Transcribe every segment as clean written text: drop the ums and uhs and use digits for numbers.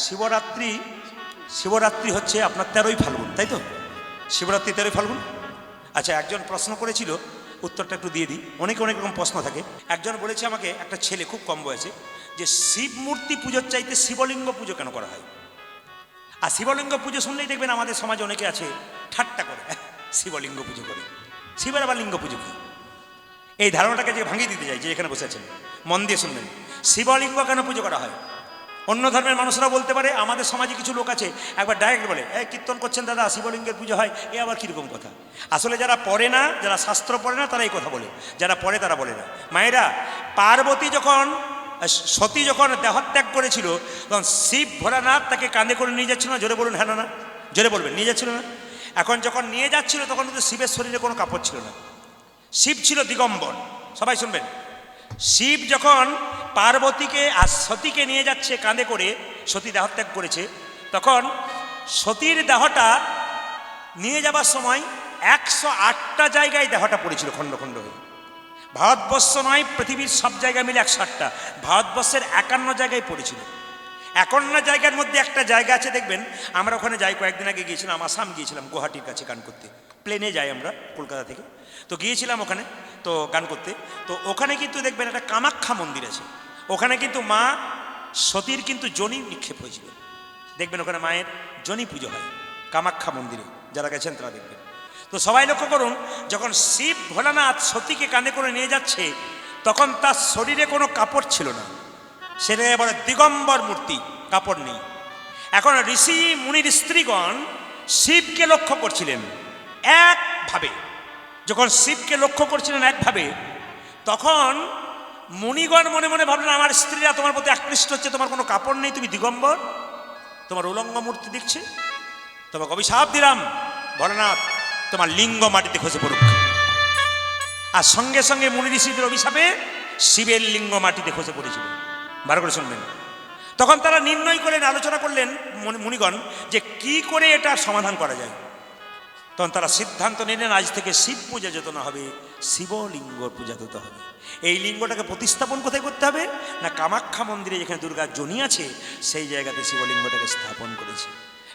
শিবরাত্রি শিবরাত্রি হচ্ছে আপনার 13ই ফাল্গুন, তাই তো? শিবরাত্রি 13ই ফাল্গুন। আচ্ছা, একজন প্রশ্ন করেছিল, উত্তরটা একটু দিয়ে দিই। অনেক রকম প্রশ্ন থাকে। একজন বলেছে আমাকে, একটা ছেলে খুব কম বয়সে, যে শিব মূর্তি পুজোর চাইতে শিবলিঙ্গ পুজো কেন করা হয়? আর শিবলিঙ্গ পুজো শুনলেই দেখবেন আমাদের সমাজে অনেকে আছে ঠাট্টা করে, শিবলিঙ্গ পুজো করে, শিবের আবার লিঙ্গ পুজো কি? এই ধারণাটাকে যে ভাঙিয়ে দিতে চাই, যে এখানে বসে আছেন মন দিয়ে শুনবেন। শিবলিঙ্গ কেন পুজো করা হয়? অন্য ধর্মের মানুষরা বলতে পারে, আমাদের সমাজে কিছু লোক আছে একবার ডাইরেক্ট বলে, এই কীর্তন করছেন দাদা, শিবলিঙ্গের পুজো হয়, এ আবার কীরকম কথা? আসলে যারা পড়ে না, যারা শাস্ত্র পড়ে না, তারা এই কথা বলে, যারা পড়ে তারা বলে না। মায়েরা, পার্বতী যখন, সতী যখন দেহত্যাগ করেছিল, তখন শিব ভোলানাথ তাকে কাঁধে করে নিয়ে যাচ্ছিল না? জোরে বলুন হ্যাঁ না? জোরে বলবেন, নিয়ে যাচ্ছিল না? এখন যখন নিয়ে যাচ্ছিল তখন কিন্তু শিবের শরীরে কোনো কাপড় ছিল না, শিব ছিল দিগম্বর। সবাই শুনবেন, শিব যখন পার্বতীকে আর সতীকে নিয়ে যাচ্ছে কাঁধে করে, সতী দেহত্যাগ করেছে, তখন সতীর দেহটা নিয়ে যাবার সময় 108টা জায়গায় দেহটা পড়েছিল খণ্ড খণ্ড হয়ে। ভারতবর্ষ নয়, পৃথিবীর সব জায়গায় মিলে 108টা, ভারতবর্ষের 51 জায়গায় পড়েছিল। 51 জায়গার মধ্যে একটা জায়গা আছে, দেখবেন আমরা ওখানে যাই, কয়েকদিন আগে গিয়েছিলাম, আসাম গিয়েছিলাম, গুয়াহাটির কাছে গান করতে, প্লেনে যাই আমরা কলকাতা থেকে, তো গিয়েছিলাম ওখানে তো গান করতে। তো ওখানে কিন্তু দেখবেন একটা কামাখ্যা মন্দির আছে, ওখানে কিন্তু মা সতীর কিন্তু যোনি নিক্ষেপ হয়েছিল। দেখবেন ওখানে মায়ের যোনি পুজো হয় কামাখ্যা মন্দিরে, যারা গেছেন তারা দেখবেন। তো সবাই লক্ষ্য করুন, যখন শিব ভোলানাথ সতীকে কাঁধে করে নিয়ে যাচ্ছে, তখন তার শরীরে কোনো কাপড় ছিল না, সেটা এবারে দিগম্বর মূর্তি, কাপড় নেই। এখন ঋষি মুনির স্ত্রীগণ শিবকে লক্ষ্য করছিলেন একভাবে, যখন শিবকে লক্ষ্য করছিলেন একভাবে, তখন মুনিগণ মনে মনে ভাবলেন, আমার স্ত্রীরা তোমার প্রতি আকৃষ্ট হচ্ছে, তোমার কোনো কাপড় নেই, তুমি দিগম্বর, তোমার উলঙ্গ মূর্তি দেখছে, তোমাকে অভিশাপ দিলাম ভোলানাথ, তোমার লিঙ্গ মাটিতে খসে পড়ুক। আর সঙ্গে সঙ্গে মুনি ঋষিদের অভিশাপে শিবের লিঙ্গ মাটিতে খসে পড়েছিল। ভালো করে শুনবেন। তখন তারা নির্ণয় করলেন, আলোচনা করলেন মুনিগণ, যে কি করে এটা সমাধান করা যায়। তখন তারা সিদ্ধান্ত নিলেন, আজ থেকে শিব পূজা যত না হবে, শিবলিঙ্গ পূজা হতে হবে। এই লিঙ্গটাকে প্রতিস্থাপন কোথায় করতে হবে না, কামাখ্যা মন্দিরে যেখানে দুর্গার যোনি আছে, সেই জায়গাতে শিবলিঙ্গটাকে স্থাপন করেছে।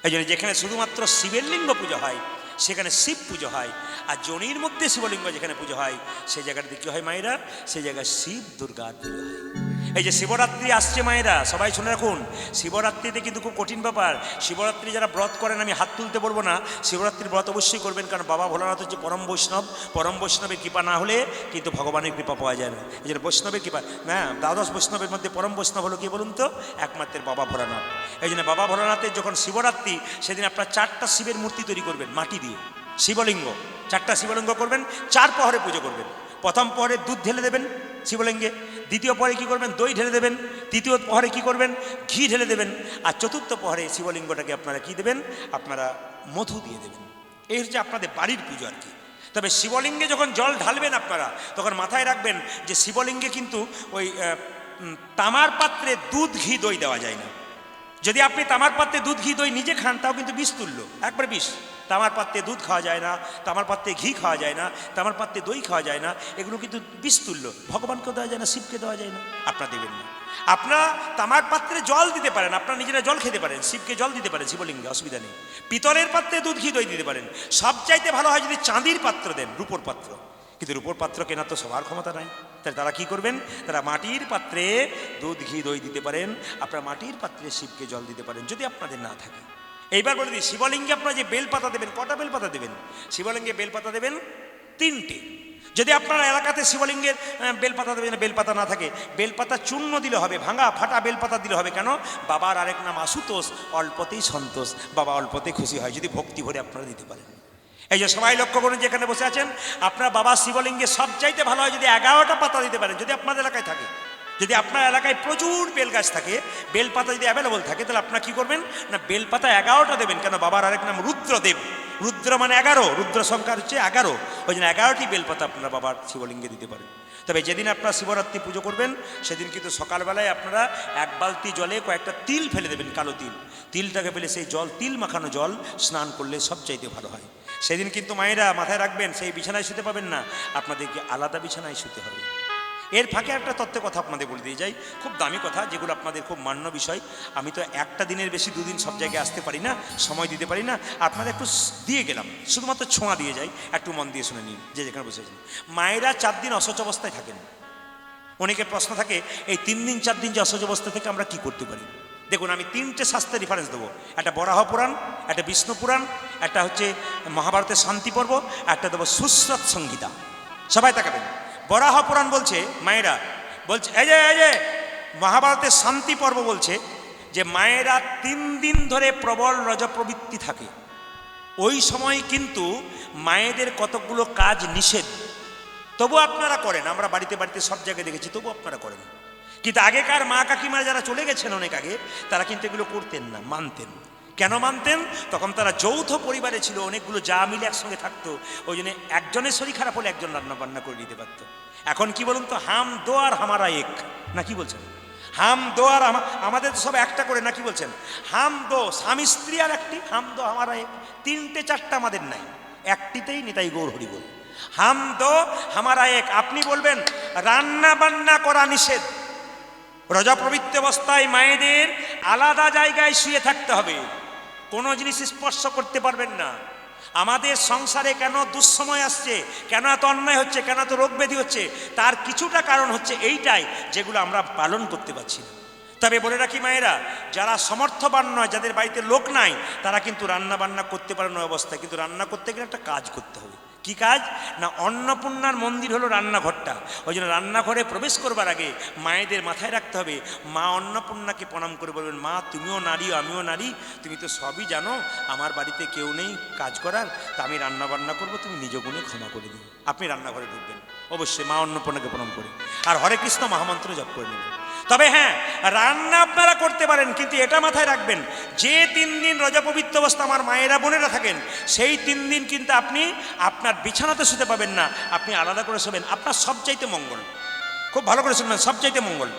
এই জন্য যেখানে শুধুমাত্র শিবের লিঙ্গ পুজো হয়, সেখানে শিব পুজো হয়, আর যোনির মধ্যে শিবলিঙ্গ যেখানে পুজো হয়, সেই জায়গাটাতে কী হয় মায়েরা, সেই জায়গায় শিব দুর্গার পুজো হয়। এই যে শিবরাত্রি আসছে মায়েরা, সবাই শুনে রাখুন, শিবরাত্রিতে কিন্তু খুব কঠিন ব্যাপার। শিবরাত্রি যারা ব্রত করেন, আমি হাত তুলতে বলবো না, শিবরাত্রির ব্রত অবশ্যই করবেন, কারণ বাবা ভোলানাথ হচ্ছে পরম বৈষ্ণব, পরম বৈষ্ণবের কৃপা না হলে কিন্তু ভগবানের কৃপা পাওয়া যায় না। এই জন্য বৈষ্ণবের কৃপা, হ্যাঁ, দ্বাদশ বৈষ্ণবের মধ্যে পরম বৈষ্ণব হলো কি বলুন তো, একমাত্র বাবা ভোলানাথ। এই জন্য বাবা ভোলানাথের যখন শিবরাত্রি, সেদিন আপনার 4টা শিবের মূর্তি তৈরি করবেন মাটি দিয়ে, শিবলিঙ্গ 4টা শিবলিঙ্গ করবেন, 4 প্রহরে পুজো করবেন। প্রথম প্রহরে দুধ ঢেলে দেবেন শিবলিঙ্গে, দ্বিতীয় প্রহরে কী করবেন, দই ঢেলে দেবেন, তৃতীয় প্রহরে কী করবেন, ঘি ঢেলে দেবেন, আর চতুর্থ প্রহরে শিবলিঙ্গটাকে আপনারা কী দেবেন, আপনারা মধু দিয়ে দেবেন। এই হচ্ছে আপনাদের বাড়ির পুজো আর কি। তবে শিবলিঙ্গে যখন জল ঢালবেন আপনারা, তখন মাথায় রাখবেন যে শিবলিঙ্গে কিন্তু ওই তামার পাত্রে দুধ ঘি দই দেওয়া যায় না। যদি আপনি তামার পাত্রে দুধ ঘি দই নিজে খান, তাও কিন্তু বিষ তুল্য, একবার বিষ। তামার পাত্রে দুধ খাওয়া যায় না, তামার পাত্রে ঘি খাওয়া যায় না, তামার পাত্রে দই খাওয়া যায় না, এগুলো কিন্তু বিষ তুল্য। ভগবানকেও দেওয়া যায় না, শিবকে দেওয়া যায় না, আপনারা দেবেন না। আপনারা তামার পাত্রে জল দিতে পারেন, আপনারা নিজেরা জল খেতে পারেন, শিবকে জল দিতে পারেন শিবলিঙ্গে, অসুবিধা নেই। পিতলের পাত্রে দুধ ঘি দই দিতে পারেন। সবচাইতে ভালো হয় যদি চাঁদির পাত্র দেন, রূপোর পাত্র, কিন্তু রূপোর পাত্র কেনার তো সবার ক্ষমতা নাই। তাহলে তারা কি করবেন, তারা মাটির পাত্রে দুধ ঘি দই দিতে পারেন, আপনারা মাটির পাত্রে শিবকে জল দিতে পারেন, যদি আপনাদের না থাকে। এইবার বলে দিই, শিবলিঙ্গে আপনারা যে বেলপাতা দেবেন, কটা বেলপাতা দেবেন? শিবলিঙ্গে বেলপাতা দেবেন 3টে। যদি আপনারা এলাকাতে শিবলিঙ্গের বেলপাতা দেবেন, বেলপাতা না থাকে, বেলপাতা চূর্ণ দিলে হবে, ভাঙা ফাটা বেলপাতা দিলে হবে। কেন? বাবার আরেক নাম আশুতোষ, অল্পতেই সন্তোষ, বাবা অল্পতে খুশি হয়, যদি ভক্তি ভরে আপনারা দিতে পারেন। এই যে সবাই লক্ষ্য করুন, যেখানে বসে আছেন, আপনার বাবা শিবলিঙ্গে সবচাইতে ভালো হয় যদি 11টা পাতা দিতে পারেন, যদি আপনাদের এলাকায় থাকে। যদি আপনার এলাকায় প্রচুর বেল গাছ থাকে, বেলপাতা যদি অ্যাভেলেবল থাকে, তাহলে আপনারা কী করবেন না, বেলপাতা 11টা দেবেন। কেন? বাবার আরেক নাম রুদ্রদেব, রুদ্র মানে 11, রুদ্র সংখ্যা হচ্ছে 11, ওই জন্য 11টি বেলপাতা আপনারা বাবার শিবলিঙ্গে দিতে পারেন। তবে যেদিন আপনারা শিবরাত্রি পুজো করবেন, সেদিন কিন্তু সকালবেলায় আপনারা 1 বালতি জলে কয়েকটা তিল ফেলে দেবেন, কালো তিল। তিলটাকে ফেলে সেই জল, তিল মাখানো জল স্নান করলে সবচাইতে ভালো হয়। সেদিন কিন্তু মায়েরা মাথায় রাখবেন, সেই বিছানায় শুতে পাবেন না, আপনাদেরকে আলাদা বিছানায় শুতে হবে। এর ফাঁকে একটা তত্ত্বের কথা আপনাদের বলে দিয়ে যাই, খুব দামি কথা, যেগুলো আপনাদের খুব মান্য বিষয়। আমি তো একটা দিনের বেশি দুদিন সব জায়গায় আসতে পারি না, সময় দিতে পারি না, আপনাদের একটু দিয়ে গেলাম, শুধুমাত্র ছোঁয়া দিয়ে যাই, একটু মন দিয়ে শুনে নিন যে যেখানে বসেছেন। মায়েরা 4 দিন অসহজ অবস্থায় থাকেন। অনেকের প্রশ্ন থাকে এই 3 দিন 4 দিন যে অসহজ অবস্থা থেকে আমরা কি করতে পারি। দেখুন, আমি 3টে শাস্ত্রের রেফারেন্স দেবো। একটা বরাহ পুরাণ, একটা বিষ্ণু পুরাণ, একটা হচ্ছে মহাভারতের শান্তি পর্ব, একটা দেবো সুশ্রত সংহিতা। সবাই তাকাবেন। বরাহ পুরাণ বলছে, মায়েরা বলছে, এই যে মহাভারতের শান্তি পর্ব বলছে যে মায়েরা 3 দিন ধরে প্রবল রজপ্রবৃত্তি থাকে। ওই সময় কিন্তু মায়েদের কতগুলো কাজ নিষেধ, তবু আপনারা করেন। আমরা বাড়িতে বাড়িতে সব জায়গায় দেখেছি, তবু আপনারা করেন। কিন্তু আগেকার মা কাকিমারা যারা চলে গেছেন অনেক আগে, তারা কিন্তু এগুলো করতেন না, মানতেন। কেন মানতেন? তখন তারা যৌথ পরিবারে ছিল, অনেকগুলো যা মিলে একসঙ্গে থাকতো। ওই জন্য একজনের শরীর খারাপ হলে একজন রান্না বান্না করে দিতে পারতো। এখন কি বলুন তো, হাম দো আর হামারা এক, না কি বলছেন? হাম দো আর আমাদের তো সব একটা করে, না কি বলছেন? হাম দো, স্বামী স্ত্রী আর একটি, হাম দো হামারা এক। 3টে 4টা আমাদের নাই, একটিতেই নিতাই গৌর হরি বল। হাম দো হামারা এক। আপনি বলবেন রান্না বান্না করা নিষেধ। রজপ্রবৃত্তি অবস্থায় মায়েদের আলাদা জায়গায় শুয়ে থাকতে হবে, কোনো জিনিস স্পর্শ করতে পারবেন না। আমাদের সংসারে কেন দুঃসময় আসছে, কেন এত অন্যায় হচ্ছে, কেন এত রোগ ব্যাধি হচ্ছে, তার কিছুটা কারণ হচ্ছে এইটাই, যেগুলো আমরা পালন করতে পারছি না। তবে বলে রাখি মায়েরা, যারা সমর্থবান নয়, যাদের বাড়িতে লোক নাই, তারা কিন্তু রান্না বান্না করতে পারে না অবস্থায়। কিন্তু রান্না করতে গেলে একটা কাজ করতে হবে। কি কাজ? না, অন্নপূর্ণার মন্দির হলো রান্নাঘরটা। ওই জন্য রান্নাঘরে প্রবেশ করবার আগে মায়েদের মাথায় রাখতে হবে, মা অন্নপূর্ণাকে প্রণাম করে বলবেন, মা তুমিও নারী, আমিও নারী, তুমি তো সবই জানো, আমার বাড়িতে কেউ নেই কাজ করার, তা আমি রান্না বান্না করবো, তুমি নিজ গুণে ক্ষমা করে দিও। আপনি রান্নাঘরে ঢুকবেন অবশ্যই মা অন্নপূর্ণাকে প্রণাম করে, আর হরে কৃষ্ণ মহামন্ত্র জপ করে নেবেন। তবে হ্যাঁ, রান্না আপনারা করতে পারেন, কিন্তু এটা মাথায় রাখবেন, যে 3 দিন রজপবিত্র অবস্থা আমার মায়েরা বোনেরা থাকেন, সেই 3 দিন কিন্তু আপনি আপনার বিছানাতে শুতে পাবেন না, আপনি আলাদা করে শোবেন। আপনার সবচাইতে মঙ্গল, খুব ভালো করে শুনবেন, সবচাইতে মঙ্গল।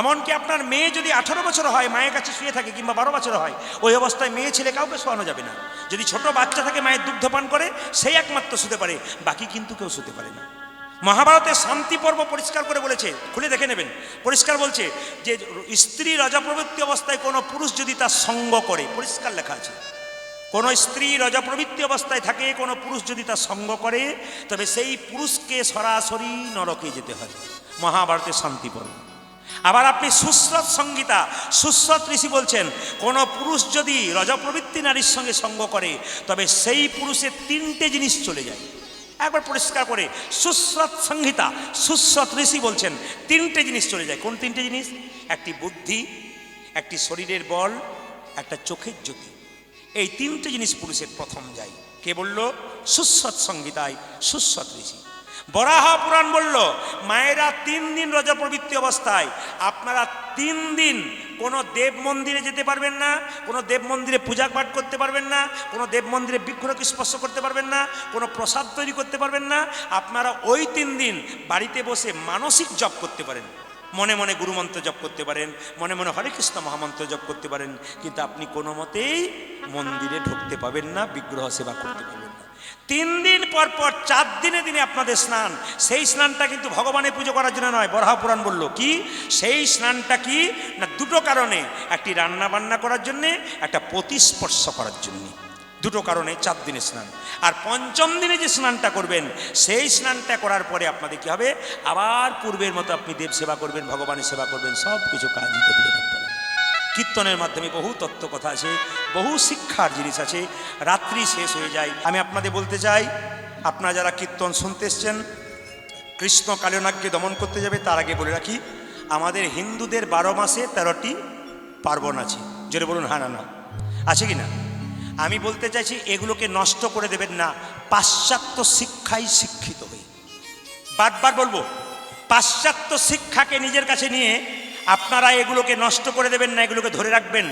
এমনকি আপনার মেয়ে যদি 18 বছর হয়, মায়ের কাছে শুয়ে থাকে, কিংবা 12 বছর হয়, ওই অবস্থায় মেয়ে ছেলে কাউকে শোয়ানো যাবে না। যদি ছোট বাচ্চা থাকে, মায়ের দুগ্ধ পান করে, সেই একমাত্র শুতে পারে, বাকি কিন্তু কেউ শুতে পারে না। মহাভারতের শান্তি পর্ব পরিষ্কার করে বলেছে, খুলে দেখে নেবেন, পরিষ্কার বলছে যে স্ত্রী রজপ্রবৃত্তি অবস্থায় কোনো পুরুষ যদি তার সঙ্গ করে, পরিষ্কার লেখা আছে, কোনো স্ত্রী রজপ্রবৃত্তি অবস্থায় থাকে, কোনো পুরুষ যদি তার সঙ্গ করে, তবে সেই পুরুষকে সরাসরি নরকে যেতে হয়। মহাভারতের শান্তি পর্ব। আবার আপনি সুশ্রত সংহিতা, সুশ্রত ঋষি বলছেন, কোনো পুরুষ যদি রজপ্রবৃত্তি নারীর সঙ্গে সঙ্গ করে, তবে সেই পুরুষের 3টে জিনিস চলে যায়। একবার পরিষ্কার করে, সুশ্রত সংহিতা, সুশ্রত ঋষি বলছেন 3টে জিনিস চলে যায়। কোন 3টে জিনিস? একটি বুদ্ধি, একটি শরীরের বল, একটা চোখের জ্যোতি। এই 3টে জিনিস পুরুষের প্রথম যায়। কে বলল? সুশ্রত সংহিতায় সুশ্রত ঋষি। বরাহ পুরাণ বলল, মায়েরা 3 দিন রজপ্রবৃত্তি অবস্থায়, আপনারা 3 দিন কোনো দেব মন্দিরে যেতে পারবেন না, কোনো দেব মন্দিরে পূজা পাঠ করতে পারবেন না, কোনো দেব মন্দিরে বিগ্রহকে স্পর্শ করতে পারবেন না, কোনো প্রসাদ তৈরি করতে পারবেন না। আপনারা ওই 3 দিন বাড়িতে বসে মানসিক জপ করতে পারেন, মনে মনে গুরুমন্ত্র জপ করতে পারেন, মনে মনে হরে কৃষ্ণ মহামন্ত্র জপ করতে পারেন, কিন্তু আপনি কোনো মতেই মন্দিরে ঢুকতে পাবেন না, বিগ্রহ সেবা করতে পারবেন না। 3 দিন পর পর 4 দিনে দিনে আপনাদের স্নান, সেই স্নানটা কিন্তু ভগবানের পুজো করার জন্য নয়। বরাহ পুরাণ বলল কি, সেই স্নানটা কি না, 2টো কারণে, একটি রান্না বান্না করার জন্যে, একটা প্রতিস্পর্শ করার জন্যে, 2টো কারণে 4 দিনের স্নান। আর 5ম দিনে যে স্নানটা করবেন, সেই স্নানটা করার পরে আপনাদের কি হবে, আবার পূর্বের মতো আপনি দেব সেবা করবেন, ভগবানের সেবা করবেন, সব কিছু কাজই করবেন আপনারা। কীর্তনের মাধ্যমে বহু তত্ত্ব কথা আছে, বহু শিক্ষার জিনিস আছে। রাত্রি শেষ হয়ে যায়, আমি আপনাদের বলতে চাই, আপনারা যারা কীর্তন শুনতে এসছেন, কৃষ্ণ কালনাগকে দমন করতে যাবে, তার আগে বলে রাখি, আমাদের হিন্দুদের 12 মাসে 13টি পার্বণ আছে। জোরে বলুন হ্যাঁ না না, আছে কি না? আমি বলতে চাইছি, এগুলোকে নষ্ট করে দেবেন না, পাশ্চাত্য শিক্ষায় শিক্ষিত হয়ে। বারবার বলবো, পাশ্চাত্য শিক্ষাকে নিজের কাছে নিয়ে আপনারা এগুলোকে নষ্ট করে দেবেন না, এগুলোকে ধরে রাখবেন।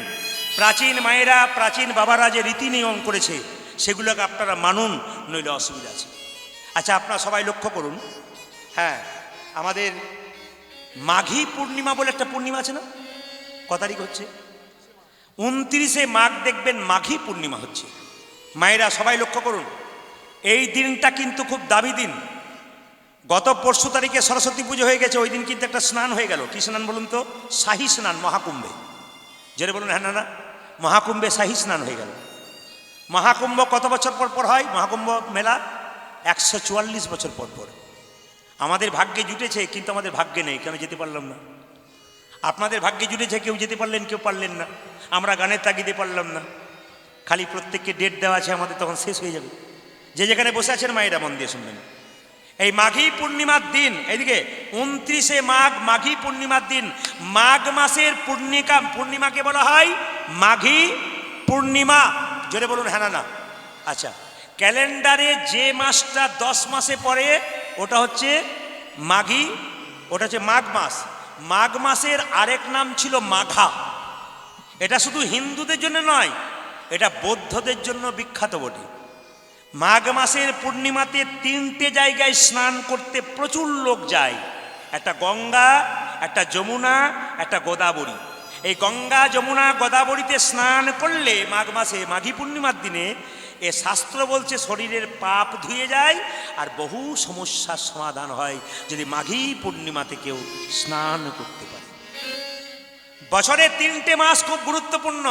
প্রাচীন মায়েরা, প্রাচীন বাবারা যে রীতি নিয়ম করেছে, সেগুলোকে আপনারা মানুন, নইলে অসুবিধা আছে। আচ্ছা, আপনারা সবাই লক্ষ্য করুন, হ্যাঁ, আমাদের মাঘী পূর্ণিমা বলে একটা পূর্ণিমা আছে না? ক তারিখ হচ্ছে? 29শে মাঘ দেখবেন মাঘী পূর্ণিমা হচ্ছে। মায়েরা সবাই লক্ষ্য করুন, এই দিনটা কিন্তু খুব দামি দিন। গত পরশু তারিখে সরস্বতী পুজো হয়ে গেছে, ওই দিন কিন্তু একটা স্নান হয়ে গেল। কি স্নান বলুন তো? শাহী স্নান, মহাকুম্ভে। জেরে বলুন হ্যাঁ না না, মহাকুম্ভে শাহী স্নান হয়ে গেল। মহাকুম্ভ কত বছর পর পর হয়? মহাকুম্ভ মেলা 144 বছর পর পর। আমাদের ভাগ্যে জুটেছে, কিন্তু আমাদের ভাগ্যে নেই, কেন যেতে পারলাম না। আপনাদের ভাগ্যে জুটেছে, কেউ যেতে পারলেন, কেউ পারলেন না। আমরা গানের তাগিদে পারলাম না। খালি প্রত্যেককে ডেট দেওয়া আছে, আমাদের তখন শেষ হয়ে যাবে। যে যেখানে বসে আছেন মায়েরা মন দিয়ে শুনবেন। এই মাঘী পূর্ণিমার দিন, এইদিকে 29শে মাঘ, মাঘী পূর্ণিমার দিন। মাঘ মাসের পূর্ণিমাকে বলা হয় মাঘী পূর্ণিমা। জোরে বলুন হ্যাঁ না না। আচ্ছা, ক্যালেন্ডারে যে মাসটা 10 মাসে পড়ে ওটা হচ্ছে মাঘী, ওটা হচ্ছে মাঘ মাস। মাঘ মাসের আরেক নাম ছিল মাঘা। এটা শুধু হিন্দুদের জন্য নয়, এটা বৌদ্ধদের জন্য বিখ্যাত বটে। মাঘ মাসের পূর্ণিমাতে 3টে জায়গায় স্নান করতে প্রচুর লোক যায়। একটা গঙ্গা, একটা যমুনা, একটা গোদাবরী। এই গঙ্গা, যমুনা, গোদাবরীতে স্নান করলে মাঘ মাসে, মাঘী পূর্ণিমার দিনে, এ শাস্ত্র বলছে শরীরের পাপ ধুয়ে যায় আর বহু সমস্যার সমাধান হয় যদি মাঘী পূর্ণিমাতে কেউ স্নান করতে পারে। বছরে 3টে মাস খুব গুরুত্বপূর্ণ,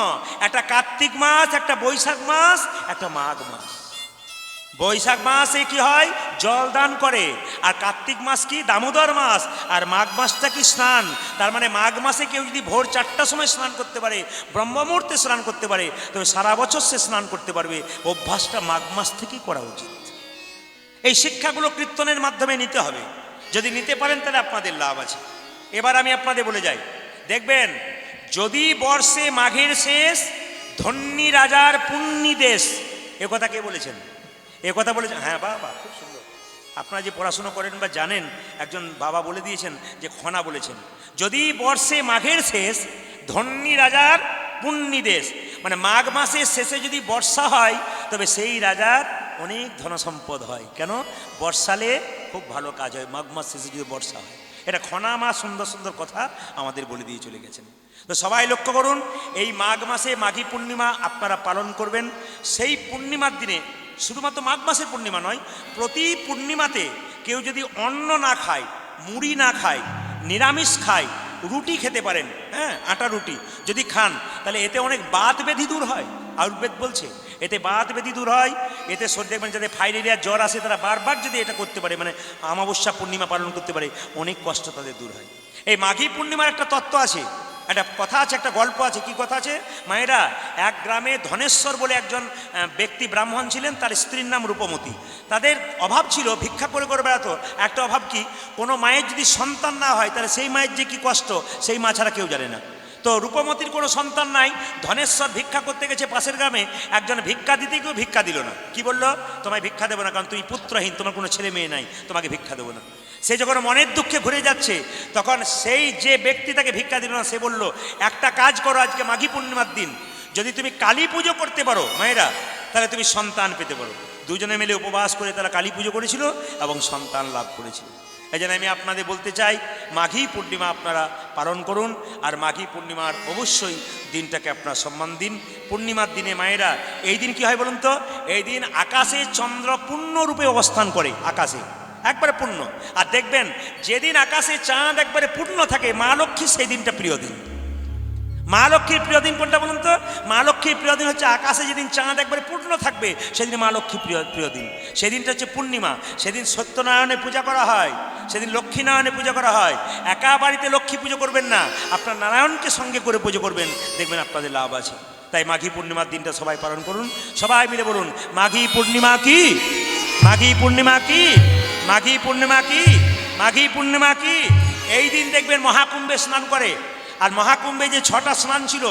একটা কার্তিক মাস, একটা বৈশাখ মাস, একটা মাঘ মাস। বৈশাখ মাসে কি হয়? জল দান করে। আর কার্তিক মাস কি? দামোদর মাস। আর মাঘ মাসটা কি? স্নান। তার মানে মাঘ মাসে কেউ যদি ভোর 4টার সময় স্নান করতে পারে, ব্রহ্ম মুহূর্তে স্নান করতে পারে, তবে সারা বছর সে স্নান করতে পারবে। অভ্যাসটা মাঘ মাস থেকেই করা উচিত। এই শিক্ষাগুলো কীর্তনের মাধ্যমে নিতে হবে। যদি নিতে পারেন তাহলে আপনাদের লাভ আছে। এবার আমি আপনাদের বলে যাই, দেখবেন যদি বর্ষে মাঘের শেষ, ধন্যী রাজার পুণ্যি দেশ। এ কথা কে বলেছেন? এ কথা বলেছেন, হ্যাঁ বাবা, খুব সুন্দর। আপনারা যে পড়াশুনো করেন বা জানেন, একজন বাবা বলে দিয়েছেন যে খনা বলেছেন, যদি বর্ষে মাঘের শেষ, ধন্যী রাজার পুণ্যি দেশ। মানে মাঘ মাসের শেষে যদি বর্ষা হয়, তবে সেই রাজার অনেক ধনসম্পদ হয়। কেন? বর্ষালে খুব ভালো কাজ হয় মাঘ মাস শেষে যদি বর্ষা হয়। এটা খনা মা সুন্দর সুন্দর কথা আমাদের বলে দিয়ে চলে গেছেন। তো সবাই লক্ষ্য করুন, এই মাঘ মাসে মাঘী পূর্ণিমা আপনারা পালন করবেন। সেই পূর্ণিমার দিনে, শুধুমাত্র মাঘ মাসের পূর্ণিমা নয়, প্রতি পূর্ণিমাতে কেউ যদি অন্ন না খায়, মুড়ি না খায়, নিরামিষ খায়, রুটি খেতে পারেন, হ্যাঁ, আটা রুটি যদি খান, তাহলে এতে অনেক বাত ব্যাধি দূর হয়। আয়ুর্বেদ বলছে এতে বাত ব্যাধি দূর হয়। এতে শরীর, দেখবেন যাদের ফাইলেরিয়া জ্বর আসে, তারা বারবার যদি এটা করতে পারে, মানে অমাবস্যা পূর্ণিমা পালন করতে পারে, অনেক কষ্ট তাদের দূর হয়। এই মাঘী পূর্ণিমার একটা তত্ত্ব আছে, একটা কথা আছে, একটা গল্প আছে। কি কথা আছে? মায়েরা, এক গ্রামে ধনেশ্বর বলে একজন ব্যক্তি ব্রাহ্মণ ছিলেন, তার স্ত্রীর নাম রূপমতী। তাদের অভাব ছিল, ভিক্ষা করে করে বেড়াতো। একটা অভাব কি, কোনো মায়ের যদি সন্তান না হয়, তাহলে সেই মায়ের যে কি কষ্ট, সেই মা ছাড়া কেউ জানে না। তো রূপমতির কোনো সন্তান নাই, ধনেশ্বর ভিক্ষা করতে গেছে পাশের গ্রামে, একজন ভিক্ষা দিতে কেউ ভিক্ষা দিল না। কি বলল? তোমায় ভিক্ষা দেবো না, কারণ তুমি পুত্রহীন, তোমার কোনো ছেলে মেয়ে নাই, তোমাকে ভিক্ষা দেবো না। সে যখন মনের দুঃখে ঘুরে যাচ্ছে, তখন সেই যে ব্যক্তি তাকে ভিক্ষা দিল না, সে বলল, একটা কাজ করো, আজকে মাঘী পূর্ণিমার দিন যদি তুমি কালী পুজো করতে পারো মায়েরা, তাহলে তুমি সন্তান পেতে পারো। দুজনে মিলে উপবাস করে তারা কালী পুজো করেছিল এবং সন্তান লাভ করেছিল। এই জন্য আমি আপনাদের বলতে চাই, মাঘী পূর্ণিমা আপনারা পালন করুন। আর মাঘী পূর্ণিমার অবশ্যই দিনটাকে আপনারা সম্মান দিন। পূর্ণিমার দিনে মায়েরা, এই দিন কি হয় বলুন তো? এই দিন আকাশে চন্দ্র পূর্ণরূপে অবস্থান করে, আকাশে একবারে পূর্ণ। আর দেখবেন যেদিন আকাশে চাঁদ একবারে পূর্ণ থাকে, মা লক্ষ্মীর সেই দিনটা প্রিয় দিন। মা লক্ষ্মীর প্রিয় দিন কোনটা বলুন তো? মা লক্ষ্মীর প্রিয় দিন হচ্ছে আকাশে যেদিন চাঁদ একবারে পূর্ণ থাকবে, সেদিন মা লক্ষ্মীর প্রিয় দিন। সেদিনটা হচ্ছে পূর্ণিমা। সেদিন সত্যনারায়ণে পূজা করা হয়, সেদিন লক্ষ্মীনারায়ণে পূজা করা হয়। একা বাড়িতে লক্ষ্মী পুজো করবেন না, আপনার নারায়ণকে সঙ্গে করে পুজো করবেন, দেখবেন আপনাদের লাভ আছে। তাই মাঘী পূর্ণিমার দিনটা সবাই পালন করুন। সবাই মিলে বলুন, মাঘী পূর্ণিমা কি, মাঘী পূর্ণিমা কি, মাঘী পূর্ণিমা কি, মাঘী পূর্ণিমা কি। এই দিন দেখবেন মহাকুম্ভে স্নান করে। আর মহাকুম্ভে যে 6টা স্নান ছিল,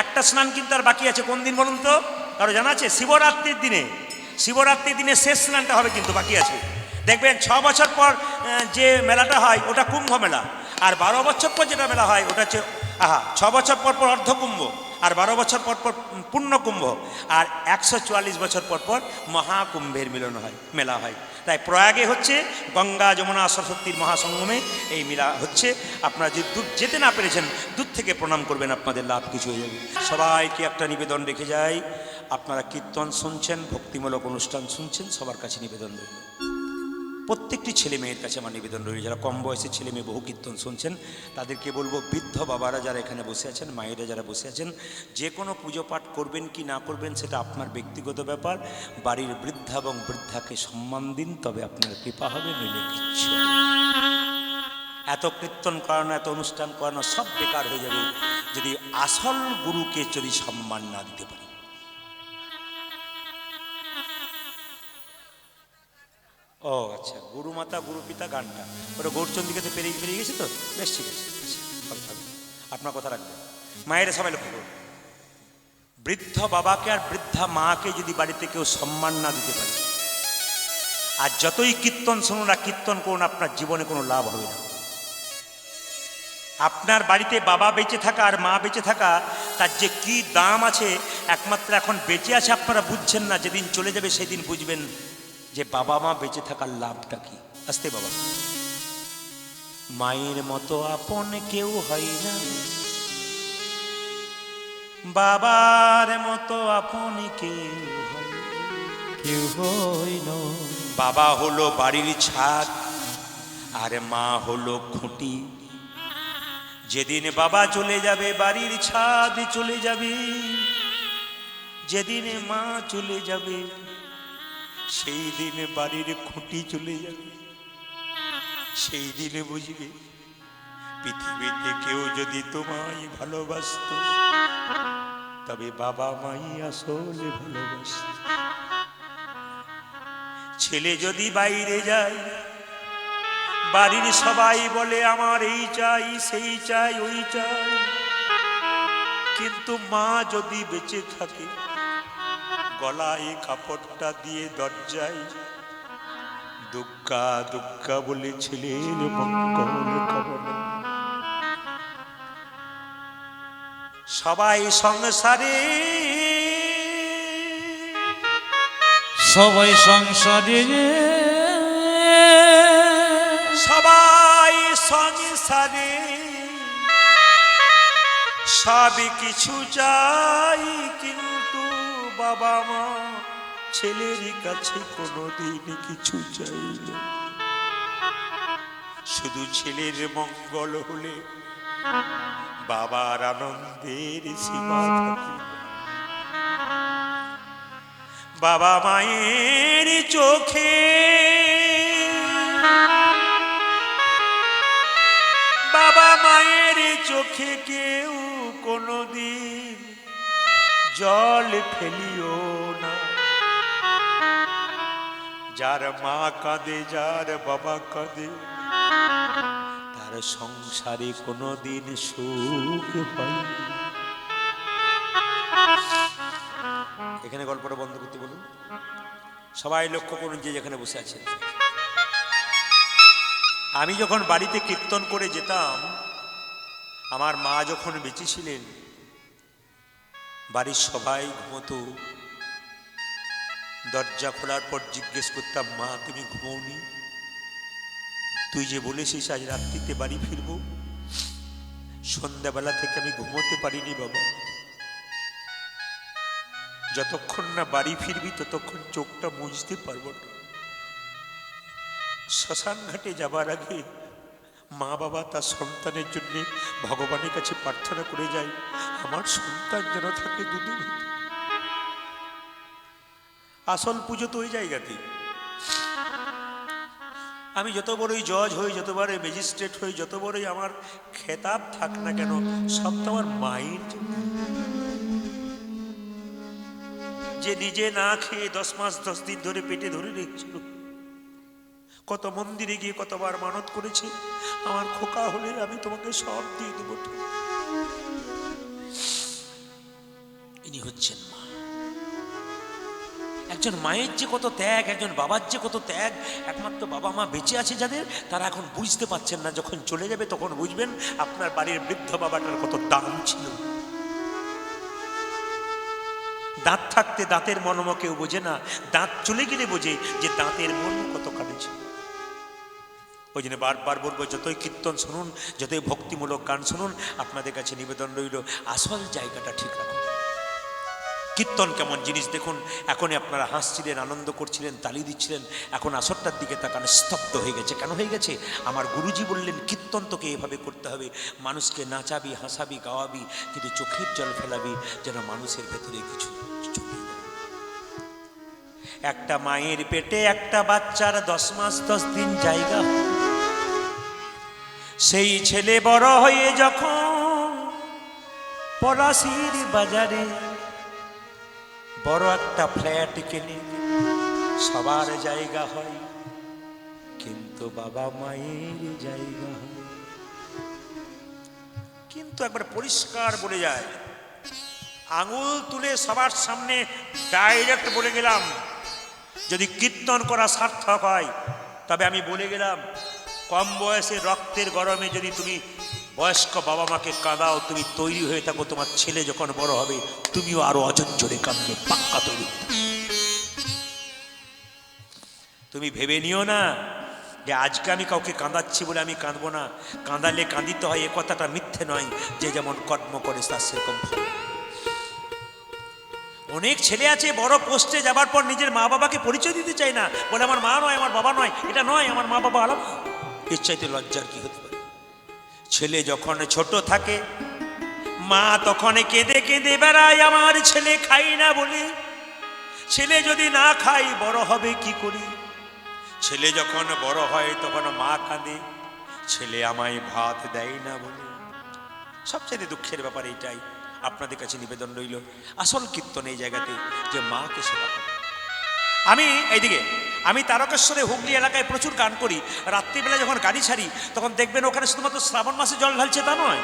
একটা স্নান কিন্তু আর বাকি আছে। কোন দিন বলুন তো? কারো জানা আছে? শিবরাত্রির দিনে। শিবরাত্রির দিনে শেষ স্নানটা হবে, কিন্তু বাকি আছে। দেখবেন 6 বছর পর যে মেলাটা হয় ওটা কুম্ভ মেলা, আর 12 বছর পর যেটা মেলা হয় ওটা হচ্ছে 6 বছর পর পর অর্ধকুম্ভ, আর 12 বছর পর পর পূর্ণকুম্ভ, আর 144 বছর পর পর মহাকুম্ভের মিলন হয়, মেলা হয়। তাই প্রয়াগে হচ্ছে গঙ্গা যমুনা সরস্বতীর মহাসঙ্গমে এই মেলা হচ্ছে। আপনারা যদি দূর যেতে না পেরেছেন, দূর থেকে প্রণাম করবেন, আপনাদের লাভ কিছু হয়ে যাবে। সবাইকে একটা নিবেদন রেখে যাই, আপনারা কীর্তন শুনছেন, ভক্তিমূলক অনুষ্ঠান শুনছেন, সবার কাছে নিবেদন রইল। প্রত্যেকটি ছেলে মেয়ের কাছে আমার নিবেদন রইল, যারা কম বয়সের ছেলে মেয়ে বহু কীর্তন শুনছেন তাদেরকে বলবো, বৃদ্ধ বাবারা যারা এখানে বসে আছেন, মায়েরা যারা বসে আছেন, যে কোনো পুজো পাঠ করবেন কি না করবেন সেটা আপনার ব্যক্তিগত ব্যাপার। বাড়ির বৃদ্ধা এবং বৃদ্ধাকে সম্মান দিন, তবে আপনার কৃপা হবে, নইলে কিচ্ছু। এত কীর্তন করানো, এত অনুষ্ঠান করানো সব বেকার হয়ে যাবে যদি আসল গুরুকে যদি সম্মান না দিতে পারি। ও আচ্ছা, গুরু মাতা গুরু পিতা গানটা ওটা গৌরচন্দিকাতে পেরিয়ে গেছে তো, বেশ ঠিক আছে, আপনার কথা রাখবেন। মায়েরা সবাই লক্ষ্য করুন, বৃদ্ধ বাবাকে আর বৃদ্ধা মাকে যদি বাড়িতে কেউ সম্মান না দিতে পারে, আর যতই কীর্তন শুনুন আর কীর্তন করুন, আপনার জীবনে কোনো লাভ হবে না। আপনার বাড়িতে বাবা বেঁচে থাকা আর মা বেঁচে থাকা, তার যে কি দাম আছে, একমাত্র এখন বেঁচে আছে আপনারা বুঝছেন না, যেদিন চলে যাবে সেদিন বুঝবেন যে বাবা মা বেঁচে থাকার লাভটা কি। আসতে বাবা, মায়ের মতো আপন কেউ হয় না, বাবার মতো আপন কেউ হয় না। বাবা হলো বাড়ির ছাদ আর মা হলো খুঁটি। যেদিন বাবা চলে যাবে বাড়ির ছাদ চলে যাবে, যেদিন মা চলে যাবে সেই দিন বাড়ির খুঁটি চলে যাবে। সেই দিনে বুঝবে পৃথিবীতে কেউ যদি তোমায় ভালোবাসত, তবে বাবা মাই আসলে ভালোবাসত। ছেলে যদি বাইরে যায়, বাড়ির সবাই বলে আমার এই চাই সেই চাই ওই চাই, কিন্তু মা যদি বেঁচে থাকে, গলায় কাপড়টা দিয়ে দরজায় দুগ্গা দুগ্গা বলে ছেলের মঙ্গল কামনা। সবাই সংসারে সবাই সংসারে সবাই সংসারে সব কিছু চাই, কিন্তু বাবা মা ছেলের কাছে কোনোদিন কিছু চাইল। শুধু ছেলের মঙ্গল হলে বাবার আনন্দের সীমা থাকে। বাবা মায়ের চোখে বাবা মায়ের চোখে কেউ কোনোদিন জল ফেলিও না। যার মা কাঁদে, যার বাবা কাঁদে, তার সংসারে কোনোদিন সুখ হয়। এখানে গল্পটা বন্ধ করতে বলুন, সবাই লক্ষ্য করুন যে যেখানে বসে আছেন। আমি যখন বাড়িতে কীর্তন করে যেতাম, আমার মা যখন বেঁচে ছিলেন, বাড়ির সবাই ঘুমতো। দরজা খোলার পর জিজ্ঞেস করতাম, মা তুমি ঘুমোওনি? তুই যে বলেছিস আজ রাত্রিতে বাড়ি ফিরব। সন্ধ্যাবেলা থেকে আমি ঘুমোতে পারিনি বাবা। যতক্ষণ না বাড়ি ফিরবি ততক্ষণ চোখটা মুছতে পারবো না। শ্মশান ঘাটে যাবার আগে মা বাবা তার সন্তানের জন্য ভগবানের কাছে প্রার্থনা করে যায়, আমার সন্তান যেন থাকে দুধে। আসল পুজো তো ওই জায়গাতে। আমি যত বড়ই জজ হই, যত বড়ই ম্যাজিস্ট্রেট হই, যত বড়ই আমার খেতাব থাক না কেন, সব তো আমার মায়ের জন্য। যে নিজে না খেয়ে 10 মাস 10 দিন ধরে পেটে ধরে রেখেছিল, কত মন্দিরে গিয়ে কতবার মানত করেছে, আমার খোকা হলে আমি তোমাকে সব দিয়ে দেব। ইনি হচ্ছেন মা। একজন মায়ের যে কত ত্যাগ, একজন বাবার যে কত ত্যাগ, একমাত্র বাবা মা বেঁচে আছে যাদের, তারা এখন বুঝতে পারছেন না। যখন চলে যাবে তখন বুঝবেন আপনার বাড়ির বৃদ্ধ বাবাটার কত দাম ছিল। দাঁত থাকতে দাঁতের মর্ম কেউ বোঝে না, দাঁত চলে গেলে বোঝে যে দাঁতের মর্ম কত কাটেছে। ওই জন্য বারবার বলবো, যতই কীর্তন শুনুন, যতই ভক্তিমূলক গান শুনুন, আপনাদের কাছে নিবেদন রইল আসল জায়গাটা ঠিক রাখুন। কীর্তন কেমন জিনিস দেখুন। এখনই আপনারা হাসছিলেন, আনন্দ করছিলেন, তালি দিচ্ছিলেন, এখন আসরটার দিকে তাকান স্তব্ধ হয়ে গেছে। কেন হয়ে গেছে? আমার গুরুজি বললেন কীর্তন তোকে এভাবে করতে হবে, মানুষকে নাচাবি, হাসাবি, গাওয়াবি, কিন্তু চোখের জল ফেলাবি যেন মানুষের ভেতরে কিছু চলে যায়। একটা মায়ের পেটে একটা বাচ্চার 10 মাস 10 দিন জায়গা, সেই ছেলে বড় হয়ে যখন পলাশির বাজারে বড় একটা ফ্ল্যাট কেনে, সবার জায়গা হয় কিন্তু বাবা মায়ের জায়গা হয়। কিন্তু একবার পরিষ্কার বলে যায়, আঙুল তুলে সবার সামনে ডাইরেক্ট বলে গেলাম, যদি কীর্তন করা সার্থক হয় তবে আমি বলে গেলাম, কম বয়সে রক্তের গরমে যদি তুমি বয়স্ক বাবা মাকে কাঁদাও, তুমি তৈরি হয়ে থাকো, তোমার ছেলে যখন বড় হবে তুমিও আরো অজঞ্জরে কাঁদবে, পাক্কা তৈরি। তুমি ভেবে নিও না যে আজকে আমি কাউকে কাঁদাচ্ছি বলে আমি কাঁদবো না, কাঁদালে কাঁদিতে হয় এ কথাটা মিথ্যে নয়, যে যেমন কর্ম করে তার সেরকম ফল। অনেক ছেলে আছে বড় পোস্টে যাবার পর নিজের মা বাবাকে পরিচয় দিতে চায় না, বলে আমার মা নয়, আমার বাবা নয়, এটা নয়, আমার মা বাবা আলাদা। এর চাইতে লজ্জার কি হতে পারে? ছেলে যখন ছোট থাকে মা তখন কেঁদে কেঁদে বেড়ায়, আমার ছেলে খাই না বলে। ছেলে যদি না খাই বড় হবে কি করে? ছেলে যখন বড় হয় তখন মা কাঁদে, ছেলে আমায় ভাত দেয় না বলে। সবচেয়ে দুঃখের ব্যাপার এইটাই। আপনাদের কাছে নিবেদন রইল, আসল কীর্তন এই জায়গাতে যে মাকে সেবা করে। আমি তারকেশ্বরে হুগলি এলাকায় প্রচুর গান করি। রাত্রিবেলা যখন গাড়ি ছাড়ি তখন দেখবেন ওখানে শুধুমাত্র শ্রাবণ মাসে জল ঢালছে তা নয়,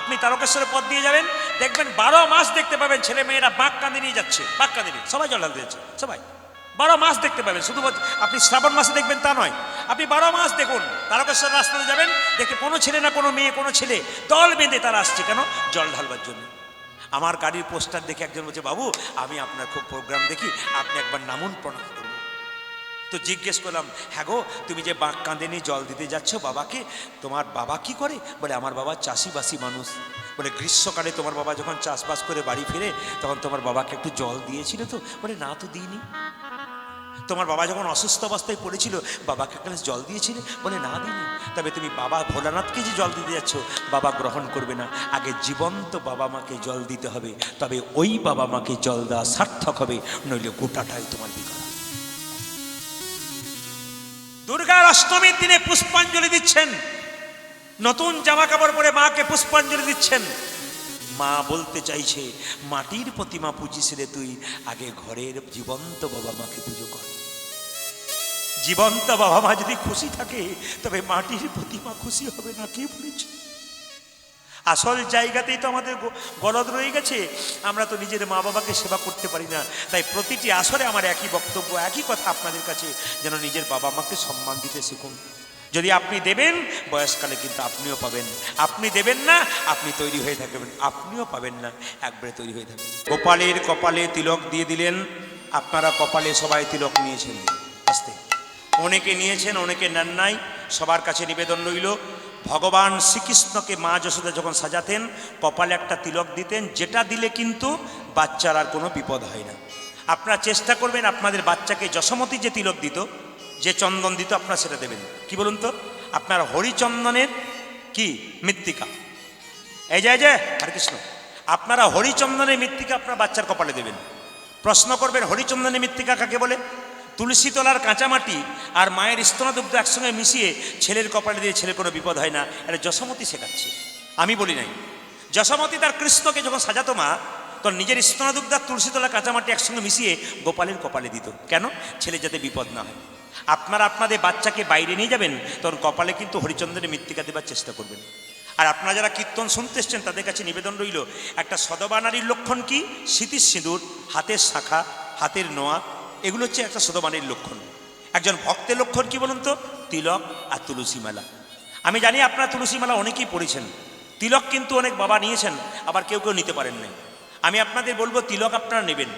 আপনি তারকেশ্বরের পথ দিয়ে যাবেন, দেখবেন 12 মাস দেখতে পাবেন ছেলে মেয়েরা বাঁক কাঁদে নিয়ে যাচ্ছে, বাঁক কাঁদে নিয়ে সবাই জল ঢালতে যাচ্ছে, সবাই 12 মাস দেখতে পাবেন। শুধু আপনি শ্রাবণ মাসে দেখবেন তা নয়, আপনি 12 মাস দেখুন। তারকেশ্বর রাস্তাতে যাবেন, দেখে কোনো ছেলে না কোনো মেয়ে, কোনো ছেলে দল বেঁধে তারা আসছে, কেন? জল ঢালবার জন্য। আমার গাড়ির পোস্টার দেখে একজন বলছে, বাবু আমি আপনার খুব প্রোগ্রাম দেখি, আপনি একবার নামুন, প্রণাম করুন। তো জিজ্ঞেস করলাম, হ্যাঁ গো, তুমি যে বাঁক কাঁদে নিয়ে জল দিতে যাচ্ছ বাবাকে, তোমার বাবা কি করে? বলে আমার বাবা চাষিবাসী মানুষ। বলে গ্রীষ্মকালে তোমার বাবা যখন চাষবাস করে বাড়ি ফিরে তখন তোমার বাবাকে একটু জল দিয়েছিল তো? বলে না তো দিইনি। তোমার বাবা যখন অসুস্থ অবস্থায় পড়েছিল বাবাকে একটা জল দিয়েছিলে? বলে না দিইনি। তবে তুমি বাবা ভোলানাথকে যে জল দিতে যাচ্ছ বাবা গ্রহণ করবে না, আগে জীবন্ত বাবা মাকে জল দিতে হবে, তবে ওই বাবা মাকে জল দেওয়া সার্থক হবে, নইলে গোটাটাই তোমার বিকল। দুর্গার অষ্টমীর দিনে পুষ্পাঞ্জলি দিচ্ছেন, নতুন জামা কাপড় পরে মাকে পুষ্পাঞ্জলি দিচ্ছেন। মা বলতে চাইছে, মাটির প্রতিমা পুজিস রে তুই, আগে ঘরের জীবন্ত বাবা মাকে পুজো কর। জীবন্ত বাবা মা যদি খুশি থাকে তবে মাটির প্রতিমা খুশি হবে না, কে বলেছে? আসল জায়গাতেই তো আমাদের গলদ রয়ে গেছে, আমরা তো নিজের মা বাবাকে সেবা করতে পারি না। তাই প্রতিটি আসরে আমার একই বক্তব্য, একই কথা আপনাদের কাছে, যেন নিজের বাবা মাকে সম্মান দিতে শিখুন। যদি আপনি দেবেন বয়সকালে কিন্তু আপনিও পাবেন, আপনি দেবেন না আপনি তৈরি হয়ে থাকবেন, আপনিও পাবেন না, একবারে তৈরি হয়ে থাকবেন। গোপালের কপালে তিলক দিয়ে দিলেন, আপনারা কপালে সবাই তিলক নিয়েছেন, আস্তে অনেকে নিয়েছেন অনেকে নেন নাই। সবার কাছে নিবেদন রইল, ভগবান শ্রীকৃষ্ণকে মা যশোদা যখন সাজাতেন কপালে একটা তিলক দিতেন, যেটা দিলে কিন্তু বাচ্চার আর কোনো বিপদ হয় না। আপনারা চেষ্টা করবেন আপনাদের বাচ্চাকে যশোমতী যে তিলক দিত, যে চন্দন দিত, আপনারা সেটা দেবেন। কি বলুন তো, আপনার হরিচন্দনের কি মৃত্তিকা, এই যে হরে কৃষ্ণ, আপনারা হরিচন্দনের মৃত্তিকা আপনার বাচ্চার কপালে দেবেন। প্রশ্ন করবেন হরিচন্দনের মৃত্তিকা কাকে বলে? তুলসী তলার কাঁচামাটি আর মায়ের স্তনদুগ্ধ একসঙ্গে মিশিয়ে ছেলের কপালে দিয়ে ছেলের কোনো বিপদ হয় না, এটা যশোমতী শেখাচ্ছে, আমি বলি নাই। যশোমতী তার কৃষ্ণকে যখন সাজাতো মা, তখন নিজের স্তনদুগ্ধ আর তুলসী তলার কাঁচামাটি একসঙ্গে মিশিয়ে গোপালের কপালে দিত, কেন? ছেলে যাতে বিপদ না হয়। আপনারা আপনাদের বাচ্চাকে বাইরে নিয়ে যাবেন তখন কপালে কিন্তু হরিচন্দ্রের মৃত্তিকা দেবার চেষ্টা করবেন। আর আপনারা যারা কীর্তন শুনতে এসছেন তাদের কাছে নিবেদন রইল, একটা সদবা নারীর লক্ষণ কি? স্মৃতির সিঁদুর, হাতের শাখা, হাতের নোয়া, এগুলো হচ্ছে একটা সদবাণীর লক্ষণ। একজন ভক্তের লক্ষণ কি বলুন তো? তিলক আর তুলসী মালা। আমি জানি আপনারা তুলসী মালা অনেকেই পড়েছেন, তিলক কিন্তু অনেক বাবা নিয়েছেন, আবার কেউ কেউ নিতে পারেন নাই। আমি আপনাদের বলবো তিলক আপনারা নেবেন,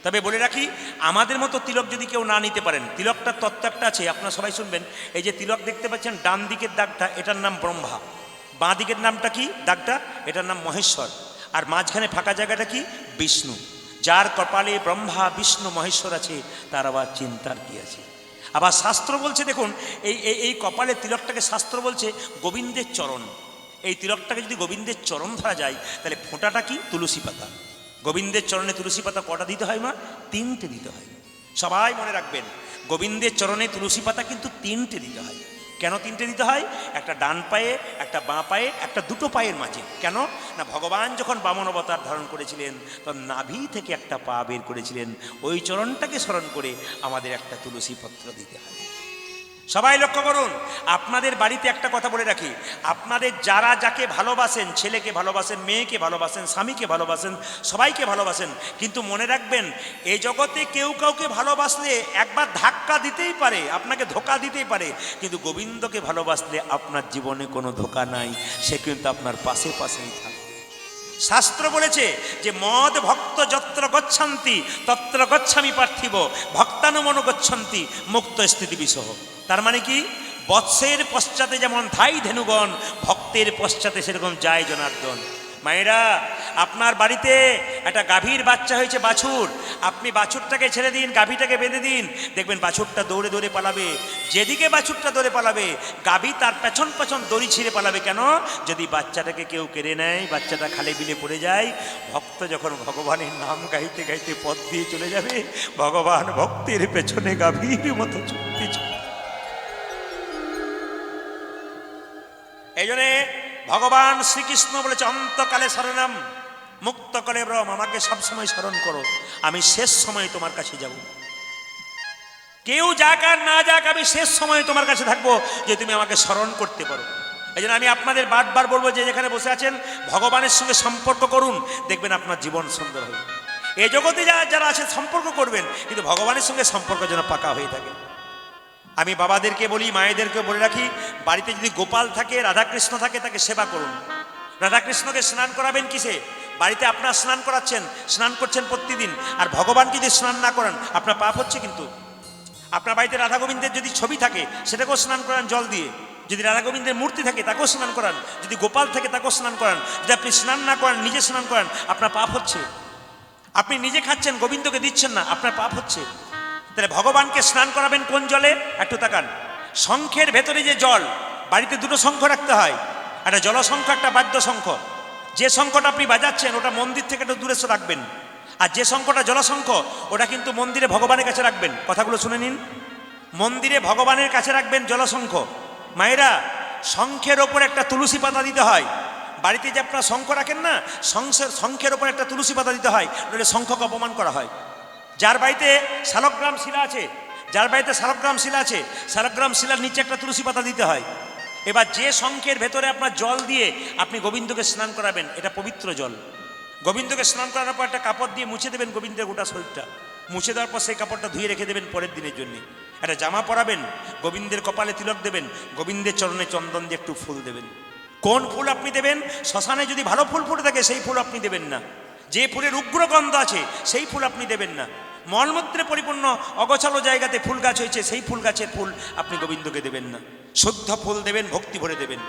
তবে বলে রাখি আমাদের মতো তিলক যদি কেউ না নিতে পারেন, তিলকটার তত্ত্ব একটা আছে, আপনারা সবাই শুনবেন। এই যে তিলক দেখতে পাচ্ছেন ডান দিকের দাগটা, এটার নাম ব্রহ্মা, বাঁ দিকের নামটা কি দাগটা, এটার নাম মহেশ্বর, আর মাঝখানে ফাঁকা জায়গাটা কি? বিষ্ণু। যার কপালে ব্রহ্মা বিষ্ণু মহেশ্বর আছে তার আবার চিন্তার কি আছে। আবার শাস্ত্র বলছে দেখুন, এই কপালে তিলকটাকে শাস্ত্র বলছে গোবিন্দের চরণ। এই তিলকটাকে যদি গোবিন্দের চরণ ধরা যায় তাহলে ফোঁটাটা কি? তুলসী পাতা। গোবিন্দের চরণে তুলসী পাতা কটা দিতে হয় মা? 3টে দিতে হয়। সবাই মনে রাখবেন, গোবিন্দের চরণে তুলসী পাতা কিন্তু 3টে দিতে হয়। কেন 3টে দিতে হয়? একটা ডান পায়ে, একটা বাঁ পায়ে, একটা দুটো পায়ের মাঝে। কেন না, ভগবান যখন বামন অবতার ধারণ করেছিলেন তখন নাভি থেকে একটা পা বের করেছিলেন। ওই চরণটাকে স্মরণ করে আমাদের একটা তুলসী পত্র দিতে হয়। সবাই লক্ষ্য করুন, আপনাদের বাড়িতে একটা কথা বলে রাখি, আপনাদের যারা যাকে ভালোবাসেন, ছেলেকে ভালোবাসেন, মেয়েকে ভালোবাসেন, স্বামীকে ভালোবাসেন, সবাইকে ভালোবাসেন, কিন্তু মনে রাখবেন এই জগতে কেউ কাউকে ভালোবাসলে একবার ধাক্কা দিতেই পারে, আপনাকে ধোকা দিতেই পারে, কিন্তু গোবিন্দকে ভালোবাসলে আপনার জীবনে কোনো ধোকা নাই, সে কিন্তু আপনার পাশে পাশেই থাকে। শাস্ত্র বলেছে যে মদ ভক্ত যত্র গচ্ছন্তি তত্র গচ্ছামি পার্থিব ভক্তানুমন গচ্ছন্তি মুক্ত স্থিতি বিসহ। তার মানে কি, বৎসের পশ্চাতে যেমন ধাই ধেনুগণ, ভক্তের পশ্চাতে সেরকম যায় জনার্দন। মায়েরা, আপনার বাড়িতে একটা গাভীর বাচ্চা হয়েছে, বাছুর, আপনি বাছুরটাকে ছেড়ে দিন, গাভীটাকে বেঁধে দিন, দেখবেন বাছুরটা দৌড়ে দৌড়ে পালাবে। যেদিকে বাছুরটা দৌড়ে পালাবে, গাভী তার পেছন পেছন দড়ি ছিঁড়ে পালাবে। কেন? যদি বাচ্চাটাকে কেউ কেড়ে নেয়, বাচ্চাটা খালে বিলে পড়ে যায়, ভক্ত যখন ভগবানের নাম গাইতে গাইতে পথ দিয়ে চলে যাবে, ভগবান ভক্তের পেছনে গাভীর মতো ছুটতে চলে। এই জন্যে ভগবান শ্রীকৃষ্ণ বলেছে অন্তকালে শরণম মুক্তকালে ব্রহ্ম, আমাকে সবসময় স্মরণ করো, আমি শেষ সময় তোমার কাছে যাব। কেউ যাক আর না যাক, আমি শেষ সময় তোমার কাছে থাকবো, যে তুমি আমাকে স্মরণ করতে পারো। এই জন্য আমি আপনাদের বারবার বলবো, যে যেখানে বসে আছেন ভগবানের সঙ্গে সম্পর্ক করুন, দেখবেন আপনার জীবন সুন্দর হবে। এই জগতে যারা আছে সম্পর্ক করবেন, কিন্তু ভগবানের সঙ্গে সম্পর্ক যেন পাকা হয়ে থাকে। আমি বাবাদেরকে বলি, মায়েদেরকে বলে রাখি, বাড়িতে যদি গোপাল থাকে, রাধাকৃষ্ণ থাকে, তাকে সেবা করুন। রাধাকৃষ্ণকে স্নান করাবেন কিসে? বাড়িতে আপনার স্নান করাচ্ছেন, স্নান করছেন প্রতিদিন, আর ভগবানকে যদি স্নান না করান আপনার পাপ হচ্ছে। কিন্তু আপনার বাড়িতে রাধা গোবিন্দের যদি ছবি থাকে সেটাকেও স্নান করান জল দিয়ে, যদি রাধা গোবিন্দের মূর্তি থাকে তাকেও স্নান করান, যদি গোপাল থাকে তাকেও স্নান করান। যদি আপনি স্নান না করান, নিজে স্নান করান, আপনার পাপ হচ্ছে। আপনি নিজে খাচ্ছেন, গোবিন্দকে দিচ্ছেন না, আপনার পাপ হচ্ছে। তাহলে ভগবানকে স্নান করাবেন কোন জলে? একটু তাকান, শঙ্খের ভেতরে যে জল, বাড়িতে দুটো শঙ্খ রাখতে হয়, একটা জলশঙ্খ, একটা বাদ্য শঙ্খ। যে শঙ্খটা আপনি বাজাচ্ছেন ওটা মন্দির থেকে একটু দূরে রাখবেন, আর যে শঙ্খটা জলশঙ্খ ওটা কিন্তু মন্দিরে ভগবানের কাছে রাখবেন। কথাগুলো শুনে নিন, মন্দিরে ভগবানের কাছে রাখবেন জলশঙ্খ। মায়েরা, শঙ্খের ওপর একটা তুলসী পাতা দিতে হয়। বাড়িতে যে আপনারা শঙ্খ রাখেন না, শঙ্খের ওপর একটা তুলসী পাতা দিতে হয়, নইলে শঙ্খকে অপমান করা হয়। যার বাড়িতে শালগ্রাম শিলা আছে, শালগ্রাম শিলার নিচে একটা তুলসী পাতা দিতে হয়। এবার যে শঙ্খের ভেতরে আপনার জল দিয়ে আপনি গোবিন্দকে স্নান করাবেন, এটা পবিত্র জল। গোবিন্দকে স্নান করানোর পর একটা কাপড় দিয়ে মুছে দেবেন গোবিন্দের গোটা শরীরটা। মুছে দেওয়ার পর সেই কাপড়টা ধুয়ে রেখে দেবেন পরের দিনের জন্য। একটা জামা পরাবেন, গোবিন্দের কপালে তিলক দেবেন, গোবিন্দের চরণে চন্দন দিয়ে একটু ফুল দেবেন। কোন ফুল আপনি দেবেন? শ্মশানে যদি ভালো ফুল ফুটে থাকে সেই ফুল আপনি দেবেন না, যে ফুলের উগ্র গন্ধ আছে সেই ফুল আপনি দেবেন না। মলমূত্রে পরিপূর্ণ অগোছালো জায়গাতে ফুল গাছ হয়েছে, সেই ফুল গাছের ফুল আপনি গোবিন্দকে দেবেন না। শুদ্ধ ফুল দেবেন, ভক্তি ভরে দেবেন।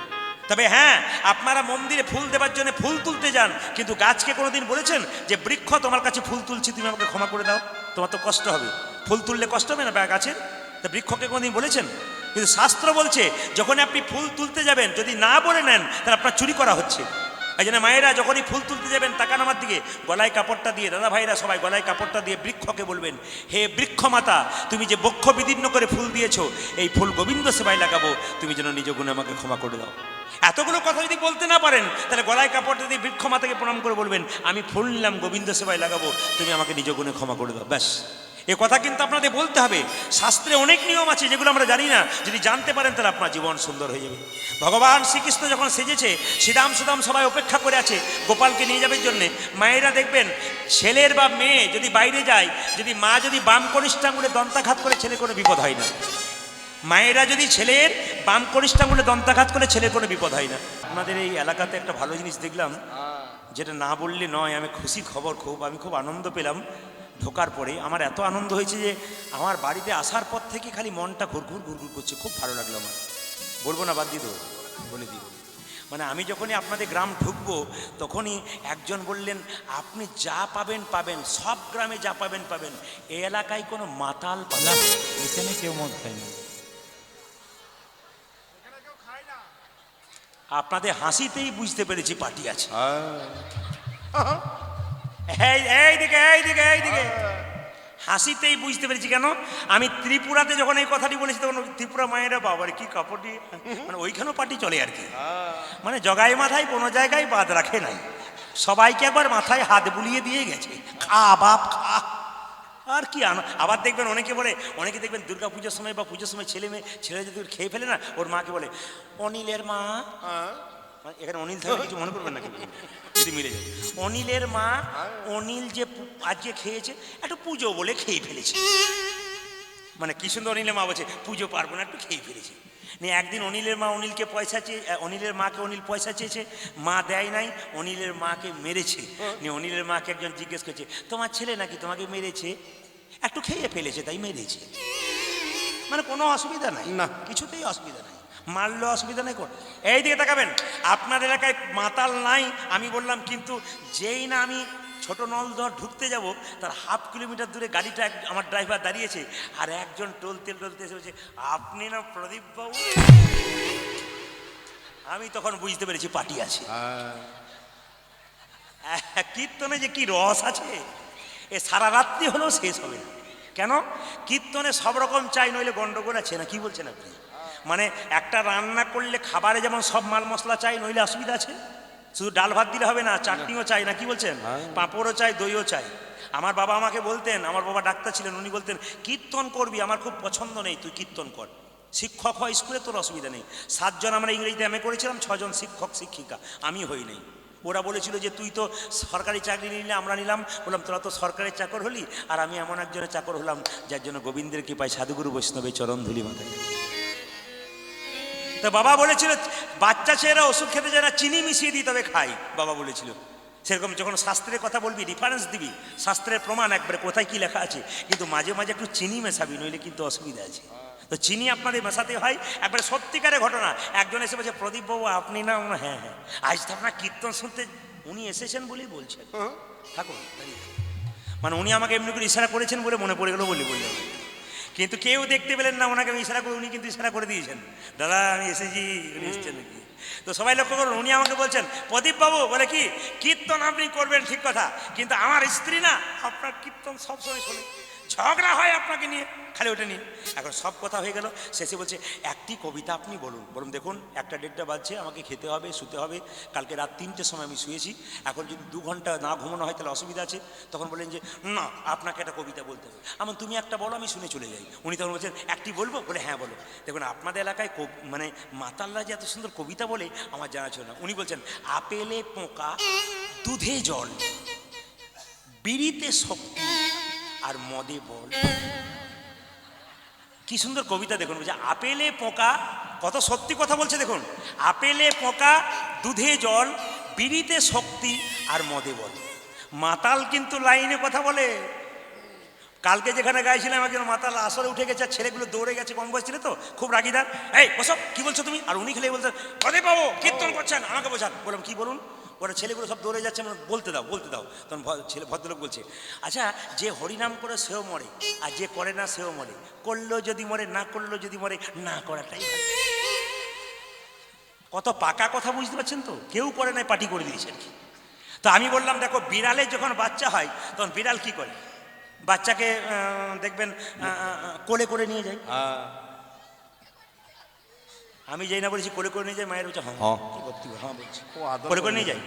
তবে হ্যাঁ, আপনারা মন্দিরে ফুল দেওয়ার জন্য ফুল তুলতে যান, কিন্তু গাছকে কোনোদিন বলেছেন যে বৃক্ষ তোমার কাছে ফুল তুলছি, তুমি আমাকে ক্ষমা করে দাও? তোমার তো কষ্ট হবে, ফুল তুললে কষ্ট হবে না গাছের? তা বৃক্ষকে কোনোদিন বলেছেন? কিন্তু শাস্ত্র বলছে যখন আপনি ফুল তুলতে যাবেন, যদি না বলে নেন তাহলে আপনার চুরি করা হচ্ছে। এই জন্য মায়েরা যখনই ফুল তুলতে যাবেন তাকান আমার দিকে, গলায় কাপড়টা দিয়ে, দাদা ভাইরা সবাই গলায় কাপড়টা দিয়ে বৃক্ষকে বলবেন, হে বৃক্ষ মাতা, তুমি যে বক্ষ বিদীর্ণ করে ফুল দিয়েছো, এই ফুল গোবিন্দ সেবায় লাগাবো, তুমি যেন নিজ গুণে আমাকে ক্ষমা করে দাও। এতগুলো কথা যদি বলতে না পারেন, তাহলে গলায় কাপড়টা দিয়ে বৃক্ষ মাতাকে প্রণাম করে বলবেন, আমি ফুল নিলাম গোবিন্দ সেবায় লাগাবো, তুমি আমাকে নিজ গুণে ক্ষমা করে দাও। ব্যাস, এ কথা কিন্তু আপনাদের বলতে হবে। শাস্ত্রে অনেক নিয়ম আছে যেগুলো আমরা জানি না, যদি জানতে পারেন তাহলে আপনার জীবন সুন্দর হয়ে যাবে। ভগবান শ্রীকৃষ্ণ যখন সেজেছে, শ্রীরাম সুদাম সবাই অপেক্ষা করে আছে গোপালকে নিয়ে যাবে জন্যে। মায়েরা দেখবেন, ছেলের বা মেয়ে যদি বাইরে যায়, যদি মা যদি বাম কনিষ্ঠ আঙুলে দন্তাঘাত করে, ছেলে কোনো বিপদ হয় না। মায়েরা যদি ছেলের বাম কনিষ্ঠ আঙুলে দন্তাঘাত করে, ছেলের কোনো বিপদ হয় না। আপনাদের এই এলাকাতে একটা ভালো জিনিস দেখলাম, যেটা না বললে নয়, আমি খুশি খবর, আমি খুব আনন্দ পেলাম ঢোকার পরে। আমার এত আনন্দ হয়েছে যে আমার বাড়িতে আসার পর থেকে খালি মনটা ঘুরঘুর করছে, খুব ভালো লাগলো আমার। বলবো না, বাদ দিয়ে দেবো, বলে দিই। মানে আমি যখনই আপনাদের গ্রাম ঢুকবো তখনই একজন বললেন, আপনি যা পাবেন পাবেন, সব গ্রামে যা পাবেন পাবেন, এই এলাকায় কোনো মাতাল পাবেন না। এখানে কেউ মদ খায় না। আপনাদের হাসিতেই বুঝতে পেরেছি পার্টি আছে। হ্যাঁ। এইদিকে হাসিতেই বুঝতে পেরেছি। কেন? আমি ত্রিপুরাতে যখন এই কথাটি বলেছি তখন ত্রিপুরা মায়েরা বাবারে কি কাপড় দিয়ে, মানে ওইখানেও পার্টি চলে আর কি। মানে জগাই মাথায় কোনো জায়গায় বাদ রাখে নাই, সবাইকে একবার মাথায় হাত বুলিয়ে দিয়ে গেছে, খা বাপ খা। আর কি আবার দেখবেন অনেকে দেখবেন দুর্গা পুজোর সময় বা পুজোর সময় ছেলে যদি খেয়ে ফেলে না, ওর মাকে বলে অনিলের মা, এখানে অনিল থাকলে কিছু মনে করবেন না কিন্তু যদি মিলে যায়, অনিলের মা, অনিল যে আজকে খেয়েছে একটু পুজো বলে খেয়ে ফেলেছে। মানে কি সুন্দর অনিলের মা বলছে পুজো পারবো না, একটু খেয়ে ফেলেছে। নিয়ে একদিন অনিলের মা অনিলকে অনিলের মাকে অনিল পয়সা চেয়েছে, মা দেয় নাই, অনিলের মাকে মেরেছে। নিয়ে অনিলের মাকে একজন জিজ্ঞেস করছে, তোমার ছেলে নাকি তোমাকে মেরেছে? একটু খেয়ে ফেলেছে তাই মেরেছে। মানে কোনো অসুবিধা নাই না, কিছুতেই অসুবিধা নাই, মারলে অসুবিধা নেই। এই দিকে তাকাবেন, আপনার এলাকায় মাতাল নাই আমি বললাম, কিন্তু যেই না আমি ছোট নলদর ঢুকতে যাব তার 1/2 কিলোমিটার দূরে গাড়িটা আমার ড্রাইভার দাঁড়িয়েছে, আর একজন টলতে এসে বলছে, আপনি না প্রদীপ বাবু? আমি তখন বুঝতে পেরেছি পার্টি আছে। কীর্তনে যে কি রস আছে, এ সারা রাত্রি হলেও শেষ হবে না। কেন? কীর্তনে সব রকম চাই, নইলে গন্ডগোল আছে না। কি বলছেন আপনি? মানে একটা রান্না করলে খাবারে যেমন সব মাল মশলা চাই, নইলে অসুবিধা আছে। শুধু ডাল ভাত দিলে হবে না, চাটনিও চাই না। কি বলছেন? পাঁপড়ও চাই, দইও চাই। আমার বাবা আমাকে বলতেন, আমার বাবা ডাক্তার ছিলেন, উনি বলতেন কীর্তন করবি, আমার খুব পছন্দ নেই, তুই কীর্তন কর, শিক্ষক হয় স্কুলে, তোর অসুবিধা নেই। 7 জন আমরা ইংরেজিতে এমএ করেছিলাম, 6 জন শিক্ষক শিক্ষিকা, আমি হই নাই। ওরা বলেছিল যে তুই তো সরকারি চাকরি নিলে, আমরা নিলাম। বললাম তোরা তো সরকারি চাকর হলি, আর আমি এমন একজনের চাকর হলাম যার জন্য গোবিন্দের কৃপায় সাধুগুরু বৈষ্ণবের চরণ ধুলি মাথায়। তো বাবা বলেছিল বাচ্চা ছেলেরা ওষুধ খেতে যায় না, চিনি মিশিয়ে দিই তবে খাই, বাবা বলেছিল। সেরকম যখন শাস্ত্রের কথা বলবি রেফারেন্স দিবি, শাস্ত্রের প্রমাণ একবারে কোথায় কি লেখা আছে, কিন্তু মাঝে মাঝে একটু চিনি মেশাবি, নইলে কিন্তু অসুবিধা আছে। তো চিনি আপনাদের মেশাতে হয়। একবারে সত্যিকারের ঘটনা, একজন এসে বলছে প্রদীপ বাবু আপনি না? হ্যাঁ হ্যাঁ, আজ তো আপনার কীর্তন শুনতে উনি এসেছেন বলেই বলছেন, থাকুন। মানে উনি আমাকে এমনি করে ইশারা করেছেন বলে মনে পড়ে গেল বললাম, কিন্তু কেউ দেখতে পেলেন না ওনাকে আমি ইশারা করে, উনি কিন্তু ইশারা করে দিয়েছেন, দাদা আমি এসেছি, উনি এসেছেন নাকি। তো সবাই লক্ষ্য করুন, উনি আমাকে বলছেন প্রদীপ বাবু বলে কি কীর্তন আপনি করবেন ঠিক কথা, কিন্তু আমার স্ত্রী না আপনার কীর্তন সবসময় শোনে, ঝগড়া হয় আপনাকে নিয়ে, খালি ওটা নিয়ে। এখন সব কথা হয়ে গেল, শেষে বলছে একটি কবিতা আপনি বলুন। বলুন দেখুন 1টা 1:30 বাজছে, আমাকে খেতে হবে, শুতে হবে, কালকে রাত 3টের সময় আমি শুয়েছি, এখন যদি 2 ঘন্টা না ঘুমানো হয় তাহলে অসুবিধা আছে। তখন বললেন যে না আপনাকে একটা কবিতা বলতে হবে। আমার তুমি একটা বলো, আমি শুনে চলে যাই। উনি তখন বলছেন একটি বলবো? বলে হ্যাঁ বলো। দেখুন আপনাদের এলাকায় মানে মাতাল্লা যে এত সুন্দর কবিতা বলে আমার জানা ছিল না। উনি বলছেন আপেলে পোকা, দুধে জল, বিড়িতে শক্তি, আর মদে বল। কি সুন্দর কবিতা দেখুন, বলছে আপেলে পোকা, কত সত্যি কথা বলছে দেখুন, আপেলে পোকা, দুধে জল, বিড়িতে শক্তি, আর মদে বল। মাতাল কিন্তু লাইনে কথা বলে। কালকে যেখানে গাইছিলাম একজন মাতাল আসরে উঠে গেছে, আর ছেলেগুলো দৌড়ে গেছে, কম বয়স ছিল তো, খুব রাগিদার, এই বসো কি বলছো তুমি? আর উনি খেলে বলছেন প্রদীপ বাবু কীর্তন করছেন, আমাকে বোঝান। বললাম কি বলুন? ওরা ছেলেগুলো সব দৌড়ে যাচ্ছে, মানে বলতে দাও। তখন ছেলে ভদ্রলোক বলছে আচ্ছা যে হরিনাম করে সেও মরে, আর যে করে না সেও মরে, করলেও যদি মরে, না করলেও যদি মরে, না করাটাই ভালো। কত পাকা কথা বুঝতে পারছেন তো? কেউ করে নাই, পার্টি করে দিয়েছে আর কি। তো আমি বললাম দেখো বিড়ালের যখন বাচ্চা হয় তখন বিড়াল কি করে, বাচ্চাকে দেখবেন কোলে করে নিয়ে যায়। আমি যাই না বলেছি, কোলে করে নিয়ে যায়, মায়ের বলছে হ্যাঁ কি করতে হবে, হ্যাঁ বলছি কোলে করে নিয়ে যাই।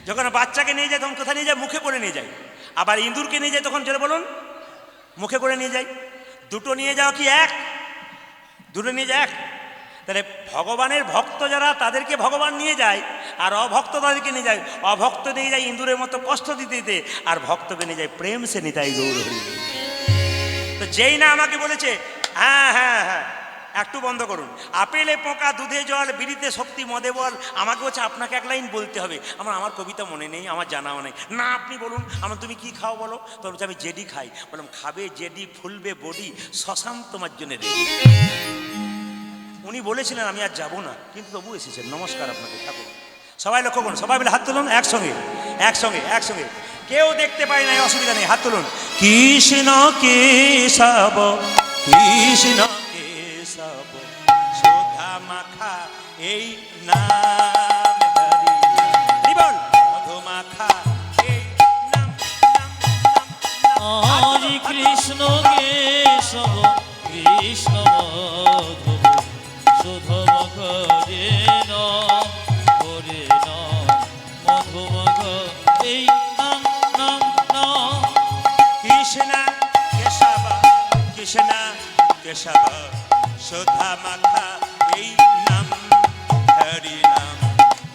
যখন বাচ্চাকে নিয়ে যায় তখন কোথায় নিয়ে যায়? মুখে করে নিয়ে যায়। আবার ইঁদুরকে নিয়ে যায় তখন জোরে বলুন, মুখে করে নিয়ে যায়। দুটো নিয়ে যাও কি এক? দুটো নিয়ে যায় এক। তাহলে ভগবানের ভক্ত যারা তাদেরকে ভগবান নিয়ে যায়, আর অভক্ত তাদেরকে নিয়ে যায়। অভক্ত নিয়ে যায় ইঁদুরের মতো কষ্ট দিতে দিতে, আর ভক্তকে নিয়ে যায় প্রেম সে নিতাই গৌর হরি। তো যেই না আমাকে বলেছে হ্যাঁ হ্যাঁ হ্যাঁ একটু বন্ধ করুন, আপেলে পোকা, দুধে জল, বিড়িতে শক্তি, মদে বল, আমাকে হচ্ছে আপনাকে এক লাইন বলতে হবে। আমার কবিতা মনে নেই, আমার জানাও নেই। না আপনি বলুন। আমার তুমি কি খাও বলো? তোর বলছে আমি জেডি খাই। বললাম খাবে জেডি, ফুলবে বডি, শ্মশান তোমার জন্য রেডি। উনি বলেছিলেন আমি আর যাবো না, কিন্তু তবু এসেছেন। নমস্কার আপনাকে ঠাকুর। সবাই লক্ষ্য করুন, সবাই মিলে হাত তুলুন একসঙ্গে একসঙ্গে একসঙ্গে। কেউ দেখতে পায় না, অসুবিধা নেই, হাত তুলুন। কৃষ্ণ কেশব কৃষ্ণ কেশব সুধা মাখা এই নাম হরি বল, মধু মাখা এই নাম হরি কৃষ্ণ কেশব কৃষ্ণ মাধব সুধব হরে নাম হরে নাম মধুমগ এই নাম নাম নাম। কৃষ্ণ কেশব কৃষ্ণ কেশব সুধা মাখা এই নাম হরি নাম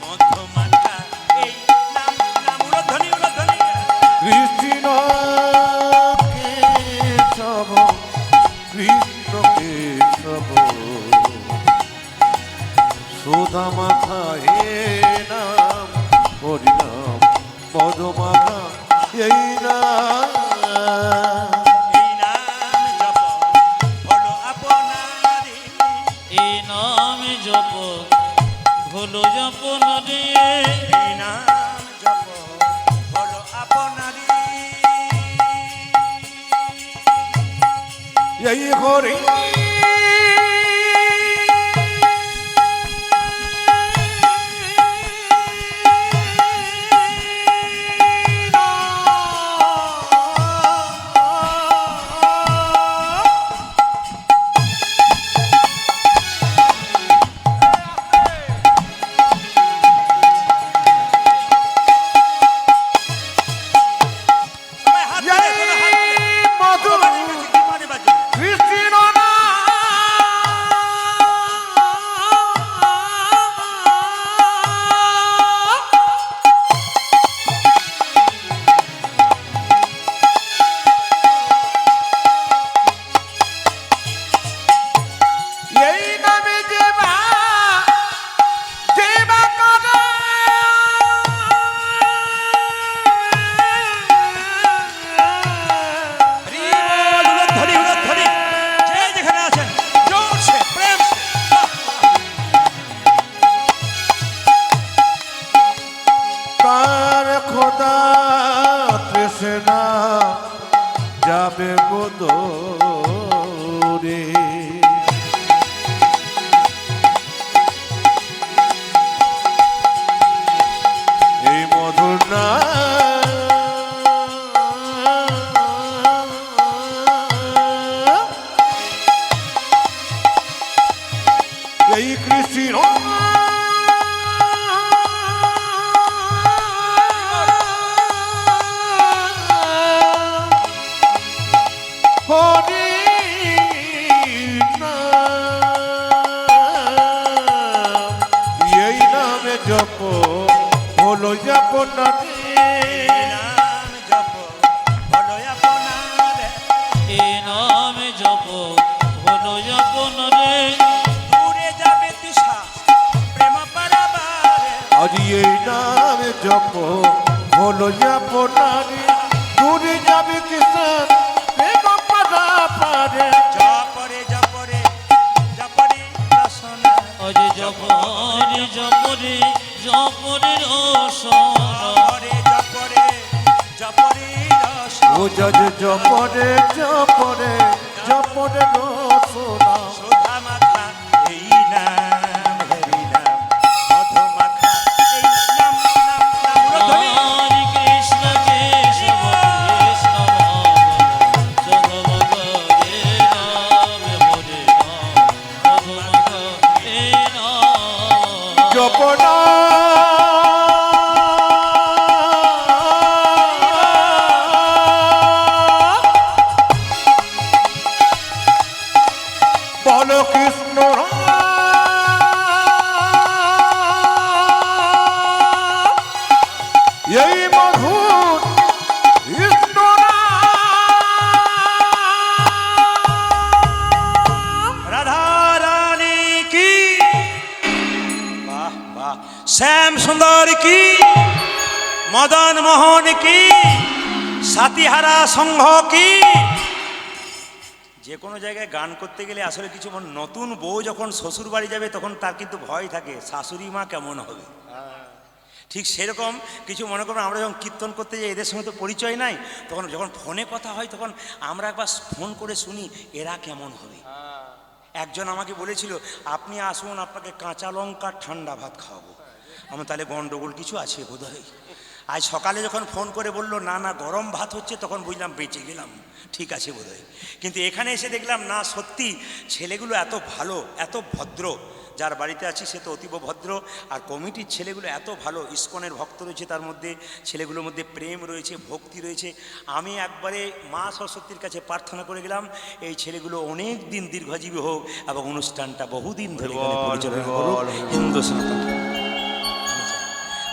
মধু মাখা এই নাম নাম। উলধ্বনি উলধ্বনি। কৃষ্ণ কেশব কৃষ্ণ কেশব সুধা মাখা হে নাম হরি নাম মধু মাখা এই নাম। এই নাম জপ হলো আপনারি। এই নাম জপ ভোলো জপন রে। এই নাম জপ হলো আপনারি। এই হরি সবাই হাত তুলে, সবাই হাত তুলে। মধু ভগবানের কাছে কৃপা নেবার জন্য। কৃষ্ণ এই নামে দেবা দেবা করে হরি বল, উলধ্বনি উলধ্বনি। যে যেখানে আছেন জোরসে প্রেম সে। তার খোদা তৃষ্ণা যাবে গোদরে এই মধুর না এই কৃষ্ণ হরি নাম এই নামে জপ হলো আপনারি। এই নাম জপ হলো আপনারে। এই নাম জপ ভোলো জপন রে। দূরে যাবে তৃষা প্রেম পারাবারে। আজ এই নামে জপ হলো আপনারি। দূরে যাবে কিষান প্রেম পারা পারে। জপরে জপরে জপরে রসনা। অজ জপরে জপরে জপরে রসনা। জপরে জপরে জপরে রসনা। ও যজ জপরে জপরে জপরে রসনা। সুধা মাখা এই নাম হরি নাম মধু মাখা এই নাম নাম নাম। উলধ্বনি। হরি কৃষ্ণ কেশব কৃষ্ণ মাধব সুধব হরে নাম হরে নাম মধুমগ এই নাম। জপনা বলো কৃষ্ণ এই মধুর কৃষ্ণ রাধা রানী কি, বাহ বাহ। শ্যাম সুন্দর কি, মদন মোহন কি, সাতিহারা সংঘ কি, যে কোনো জায়গায় গান করতে গেলে আসলে কিছু নতুন বউ যখন শ্বশুর বাড়ি যাবে তখন তার কিন্তু ভয় থাকে শাশুড়ি মা কেমন হবে। ঠিক সেরকম কিছু মনে করবেন আমরা যখন কীর্তন করতে যাই এদের সঙ্গে তো পরিচয় নাই, তখন যখন ফোনে কথা হয় তখন আমরা একবার ফোন করে শুনি এরা কেমন হবে। একজন আমাকে বলেছিল আপনি আসুন আপনাকে কাঁচা লঙ্কা ঠান্ডা ভাত খাওয়াবো। আমার তাহলে গন্ডগোল কিছু আছে বোধহয়। আজ সকালে যখন ফোন করে বললো না না গরম ভাত হচ্ছে তখন বুঝলাম বেঁচে গেলাম, ঠিক আছে বোধহয়। কিন্তু এখানে এসে দেখলাম না সত্যি ছেলেগুলো এত ভালো এত ভদ্র, যার বাড়িতে আছি সে তো অতীব ভদ্র, আর কমিটির ছেলেগুলো এত ভালো, ইস্কনের ভক্ত রয়েছে তার মধ্যে, ছেলেগুলোর মধ্যে প্রেম রয়েছে ভক্তি রয়েছে। আমি একবারে মা সরস্বতীর কাছে প্রার্থনা করে গেলাম এই ছেলেগুলো অনেক দিন দীর্ঘজীবী হোক এবং অনুষ্ঠানটা বহুদিন ধরে এখানে পরিচালনা করুক হিন্দু সনাতন।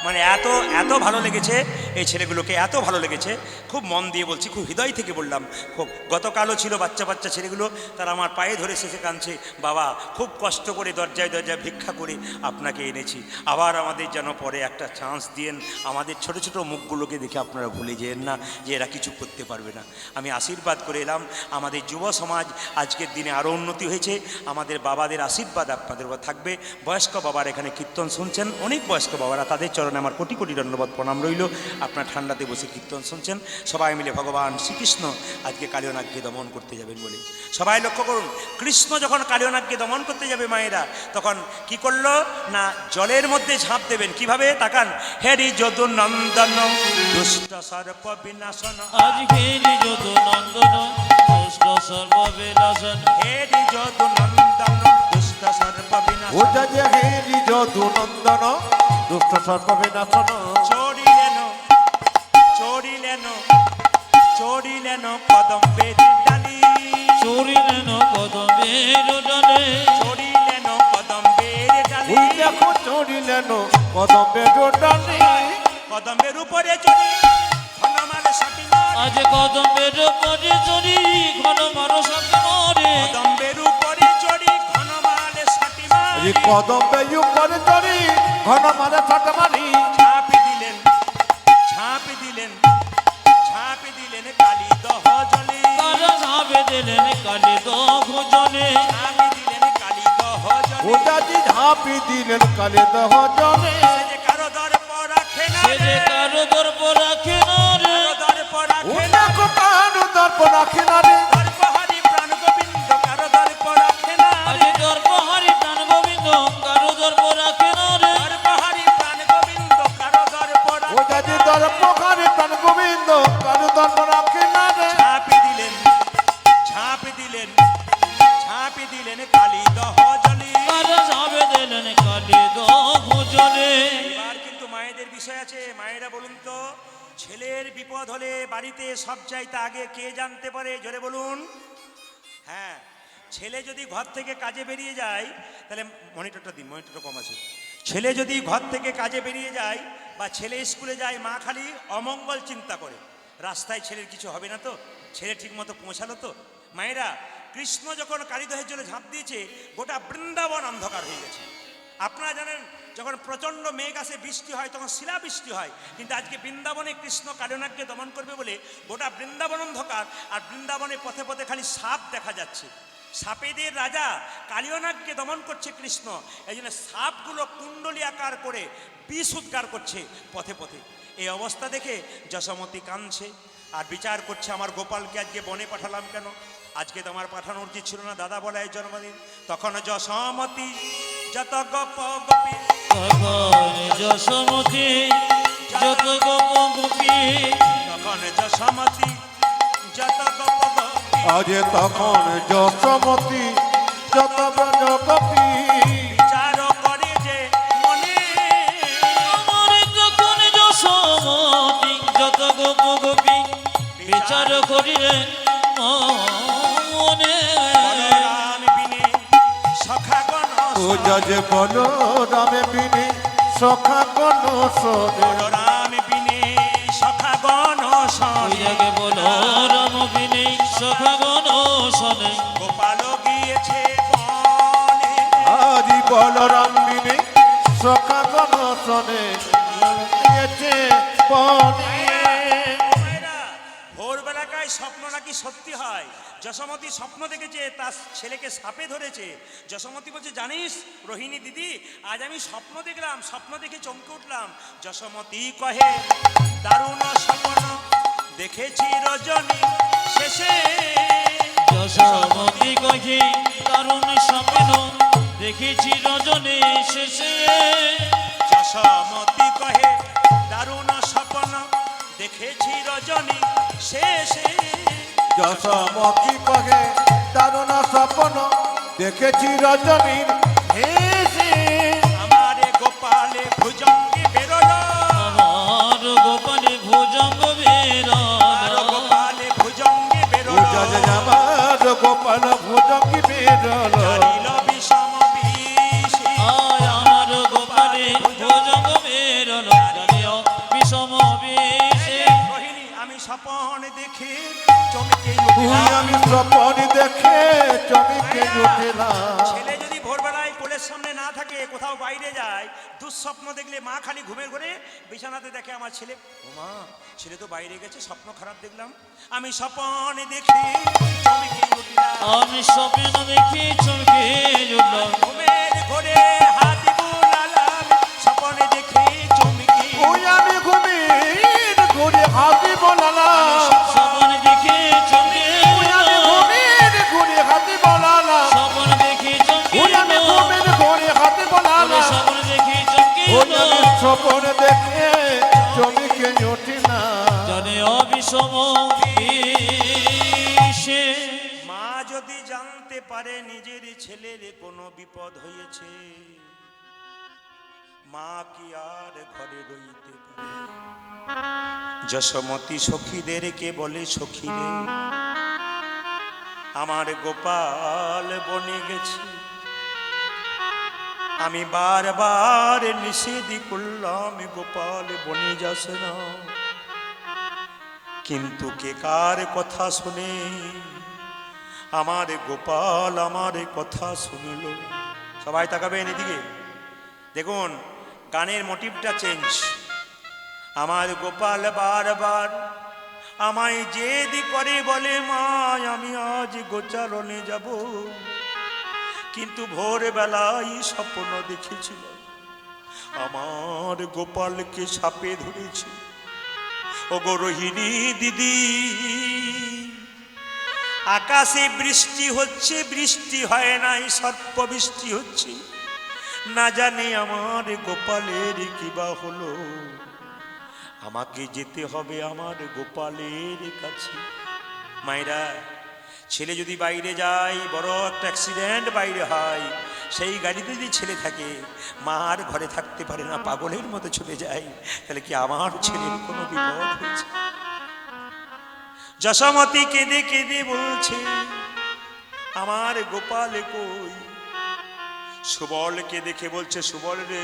মানে এত এত ভালো লেগেছে এই ছেলেগুলোকে, এত ভালো লেগেছে, খুব মন দিয়ে বলছি, খুব হৃদয় থেকে বললাম। খুব গতকালও ছিল বাচ্চা বাচ্চা ছেলেগুলো, তারা আমার পায়ে ধরে শেষে কাঁদছে, বাবা খুব কষ্ট করে দরজায় দরজায় ভিক্ষা করে আপনাকে এনেছি, আবার আমাদের যেন পরে একটা চান্স দিয়েন, আমাদের ছোট ছোট মুখগুলোকে দেখে আপনারা ভুলে যেন না যে এরা কিছু করতে পারবে না। আমি আশীর্বাদ করে এলাম আমাদের যুব সমাজ আজকের দিনে আরও উন্নতি হয়েছে, আমাদের বাবাদের আশীর্বাদ আপনাদের উপর থাকবে। বয়স্ক বাবার এখানে কীর্তন শুনছেন, অনেক বয়স্ক বাবারা, তাদের চরণে আমার কোটি কোটি ধন্যবাদ প্রণাম রইল। আপনার ঠান্ডাতে বসে কীর্তন শুনছেন, সবাই মিলে ভগবান শ্রীকৃষ্ণ আজকে কালিয়নাগকে দমন করতে যাবেন বলে সবাই লক্ষ্য করুন। কৃষ্ণ যখন কালিয়নাগকে দমন করতে যাবে মায়েরা তখন কি করলো না জলের মধ্যে ঝাঁপ দেবেন। কিভাবে তাকান, হেরি যদু নন্দন দুষ্ট সর্প বিনাশন, আজকে যদু নন্দন দুষ্ট সর্ব বিনাশন, হেরি যদু নন্দন দুষ্ট সর্প বিনাশন, ওজা যে হেরি যদু নন্দন দুষ্ট সর্প বিনাশন, চড়িলেন চড়িলেন চড়িলেন কদম্বের ডালি, চড়িলেন কদমের ডালে, চড়িলেন কদম্বের ডালি, ওই দেখো চড়িলেন কদম্বের ডালি, কদম্বের উপরে চড়ি ঘনমাল সাটি মারে, আজ কদমের উপরে চড়ি ঘন মানুষ মরে, কদম্বের উপরে চড়ি ঘনমাল সাটি মারে, এই কদম্বে উপরে চড়ি ঘন মারে ছাট মারি, ঝাঁপি দিলেন ঝাঁপি দিলেন ঝাঁপি দিলেন কালী দহ জলে, তারা ঝাঁপে দিলেন কালে দহ জলে, ঝাঁপি দিলেন কালী দহ জলে, ওজাজি ঝাঁপি দিলেন কালে দহ জলে, সে যে কারো দর্প রাখে না সে যে রে, কারো দর্প রাখে না রে, কারো দর্প ও রাখে না, দেখো কারো দর্প রাখে না রে, দর্পহারি প্রাণ গোবিন্দ কারো দর্প রাখে না আজ রে, দর্প হারি প্রাণ গোবিন্দ কারো দর্প রাখে না রে, দর্পহারি প্রাণ গোবিন্দ কারো দর্প ওজাজি রাখে না রে। দর্প কারে প্রাণ গোবিন্দ কারো দর্প রাখে না রে, ঝাঁপি দিলেন ঝাঁপি দিলেন ঝাঁপি দিলেন কালী দহ জলে। তারা ঝাঁপে দিলেন কালে দহ জলে। এবার কিন্তু মায়েদের বিষয় আছে, মায়েরা বলুন তো ছেলের বিপদ হলে বাড়িতে সব চাইতে আগে কে জানতে পারে, জোরে বলুন। হ্যাঁ, ছেলে যদি ঘর থেকে কাজে বেরিয়ে যায়, তাহলে মনিটরটা দিন, মনিটরটা কম আছে। ছেলে যদি ঘর থেকে কাজে বেরিয়ে যায় বা ছেলে স্কুলে যায়, মা খালি অমঙ্গল চিন্তা করে, রাস্তায় ছেলের কিছু হবে না তো, ছেলে ঠিক মতো পৌঁছালো তো। মায়েরা, কৃষ্ণ যখন কালীদহের জলে ঝাঁপ দিয়েছে গোটা বৃন্দাবন অন্ধকার হয়ে গেছে। আপনারা জানেন যখন প্রচণ্ড মেঘ আসে বৃষ্টি হয় তখন শিলাবৃষ্টি হয়, কিন্তু আজকে বৃন্দাবনে কৃষ্ণ কালিয়নাগকে দমন করবে বলে গোটা বৃন্দাবন অন্ধকার, আর বৃন্দাবনে পথে পথে খালি সাপ দেখা যাচ্ছে। সাপেদের রাজা কালিয়নাগকে দমন করছে কৃষ্ণ, এই জন্য সাপগুলো কুণ্ডলী আকার করে বিষ উদ্গার করছে পথে পথে। এই অবস্থা দেখে যশোমতী কাঁদছে আর বিচার করছে আমার গোপালকে আজকে বনে পাঠালাম কেন, আজকে তো আমার পাঠানো উচিত ছিল না, দাদা বলে জন্মদিন। তখন যশোমতী যত গপ গপি, তখন যশোমতী যত গপ গপি, তখন যশোমতী যত গপ গপি, আজ তখন যশোমতী যত ব্রজ কপি, বিচার করে যে মনে, আমার তখন যশোমতী যত গপ গপি, বিচার করিলেন মনে। বলরাম বিনে সখাগণ ওজা যে বলো রামে বিনে সখা গণ শোনে, বলরাম বিনে সখাগণ শোনে, ওইয়াকে বলো রাম বিনে সখাগণ শোনে, গোপাল গিয়েছে বনে, হরি বলরাম বিনে সখা গণ শোনে, দিয়েছে বনে। মায়েরা, ভোর ভোরবেলাকায় স্বপ্ন নাকি সত্যি হয়। যশোমতি স্বপ্ন দেখেছে তার ছেলেকে সাপে ধরেছে। যশোমতি বলছে, জানিস রোহিণী দিদি, আজ আমি স্বপ্ন দেখলাম, স্বপ্ন দেখে চমকে উঠলাম। যশোমতি কহে, দারুণ স্বপ্ন দেখেছি রজনী শেষে। যশোমতি কহে, দারুণ স্বপ্ন দেখেছি রজনী শেষে। যশোমতি কহে, দারুণ স্বপ্ন দেখেছি রজনী শেষে। যশোমতি কহে, দারুণ স্বপ্ন দেখেছি রজনীর হেসে। আমারে গোপালে ভুজঙ্গে বেরোলো, আমার গোপালে ভুজঙ্গ আর গোপালে ভুজঙ্গে বেরোলো। উজাজ আমার গোপাল ভুজঙ্গি বেরল। জানিল বিষম বিষে, আয় আমার গোপালে ভুজঙ্গ বেরল, জানিও বিষম বিষে। রোহিণী আমি স্বপন দেখে চমকে তুই উঠলাম। আমি স্বপন দেখে চমকে উঠলাম। ছেলে যদি ভোরবেলায় কোলের সামনে না থাকে, কোথাও বাইরে যায়, দুঃস্বপ্ন দেখলে মা খালি ঘুমের ঘরে বিছানাতে দেখে আমার ছেলে, ও মা, ছেলে তো বাইরে গেছে, স্বপ্ন খারাপ দেখলাম। আমি স্বপন দেখে চমকে উঠলাম। আমি স্বপ্ন দেখি চমকে উঠলাম। ঘুমের ঘরে হাত বুলালাম, স্বপনে দেখে চমকে। তুই আমি ঘুমির ঘুরে হাতি বলালাম। স্বপ্ন দেখি চমকে তুই আমি উঠলাম। ঘুমির ঘুরে হাতি বলালাম। স্বপ্ন দেখি চমকে তুই আমি উঠলাম। ঘুমির ঘুরে হাতি বলালাম। স্বপ্ন দেখি চমকে তুই আমি উঠলাম। স্বপন দেখে চমকে উঠলাম। জানে অবিষম বিষে। মা যদি জানতে পারে নিজের ছেলের কোনো বিপদ হয়েছে, মা কি আর ঘরে রইতে পারে? যশোমতি সখীদেরকে বলে, সখীরে, আমার গোপাল বনে গেছে। আমি বারবার নিষেধ করলাম, গোপাল বনে যাচ্ছে না, কিন্তু কে কার কথা শুনে আমার গোপাল আমার কথা শুনল। সবাই তাকাবেন এদিকে, দেখুন গানের মোটিভটা চেঞ্জ। আমার গোপাল বারবার আমায় জেদি করে বলে, মা আমি আজ গোচারণে যাব, কিন্তু ভোরবেলায় স্বপ্ন দেখেছিল আমার গোপালকে সাপে ধরেছে। ও গো রোহিণী দিদি, আকাশে বৃষ্টি হচ্ছে, বৃষ্টি হয় নাই, সর্প বৃষ্টি হচ্ছে, না জানি আমার গোপালের কিবা হলো। আমাকে যেতে হবে আমার গোপালের কাছে। মায়েরা, ছেলে যদি বাইরে যায়, বড় একটা অ্যাক্সিডেন্ট বাইরে হয়, সেই গাড়িতে যদি ছেলে থাকে, মা আর ঘরে থাকতে পারে না, পাগলের মতো ছুটে যায়, তাহলে কি আমার ছেলের কোনো বিপদ হয়েছে? যশোমতি কেঁদে কেঁদে বলছে, আমার গোপাল কই? সুবলকে দেখে বলছে, সুবল রে,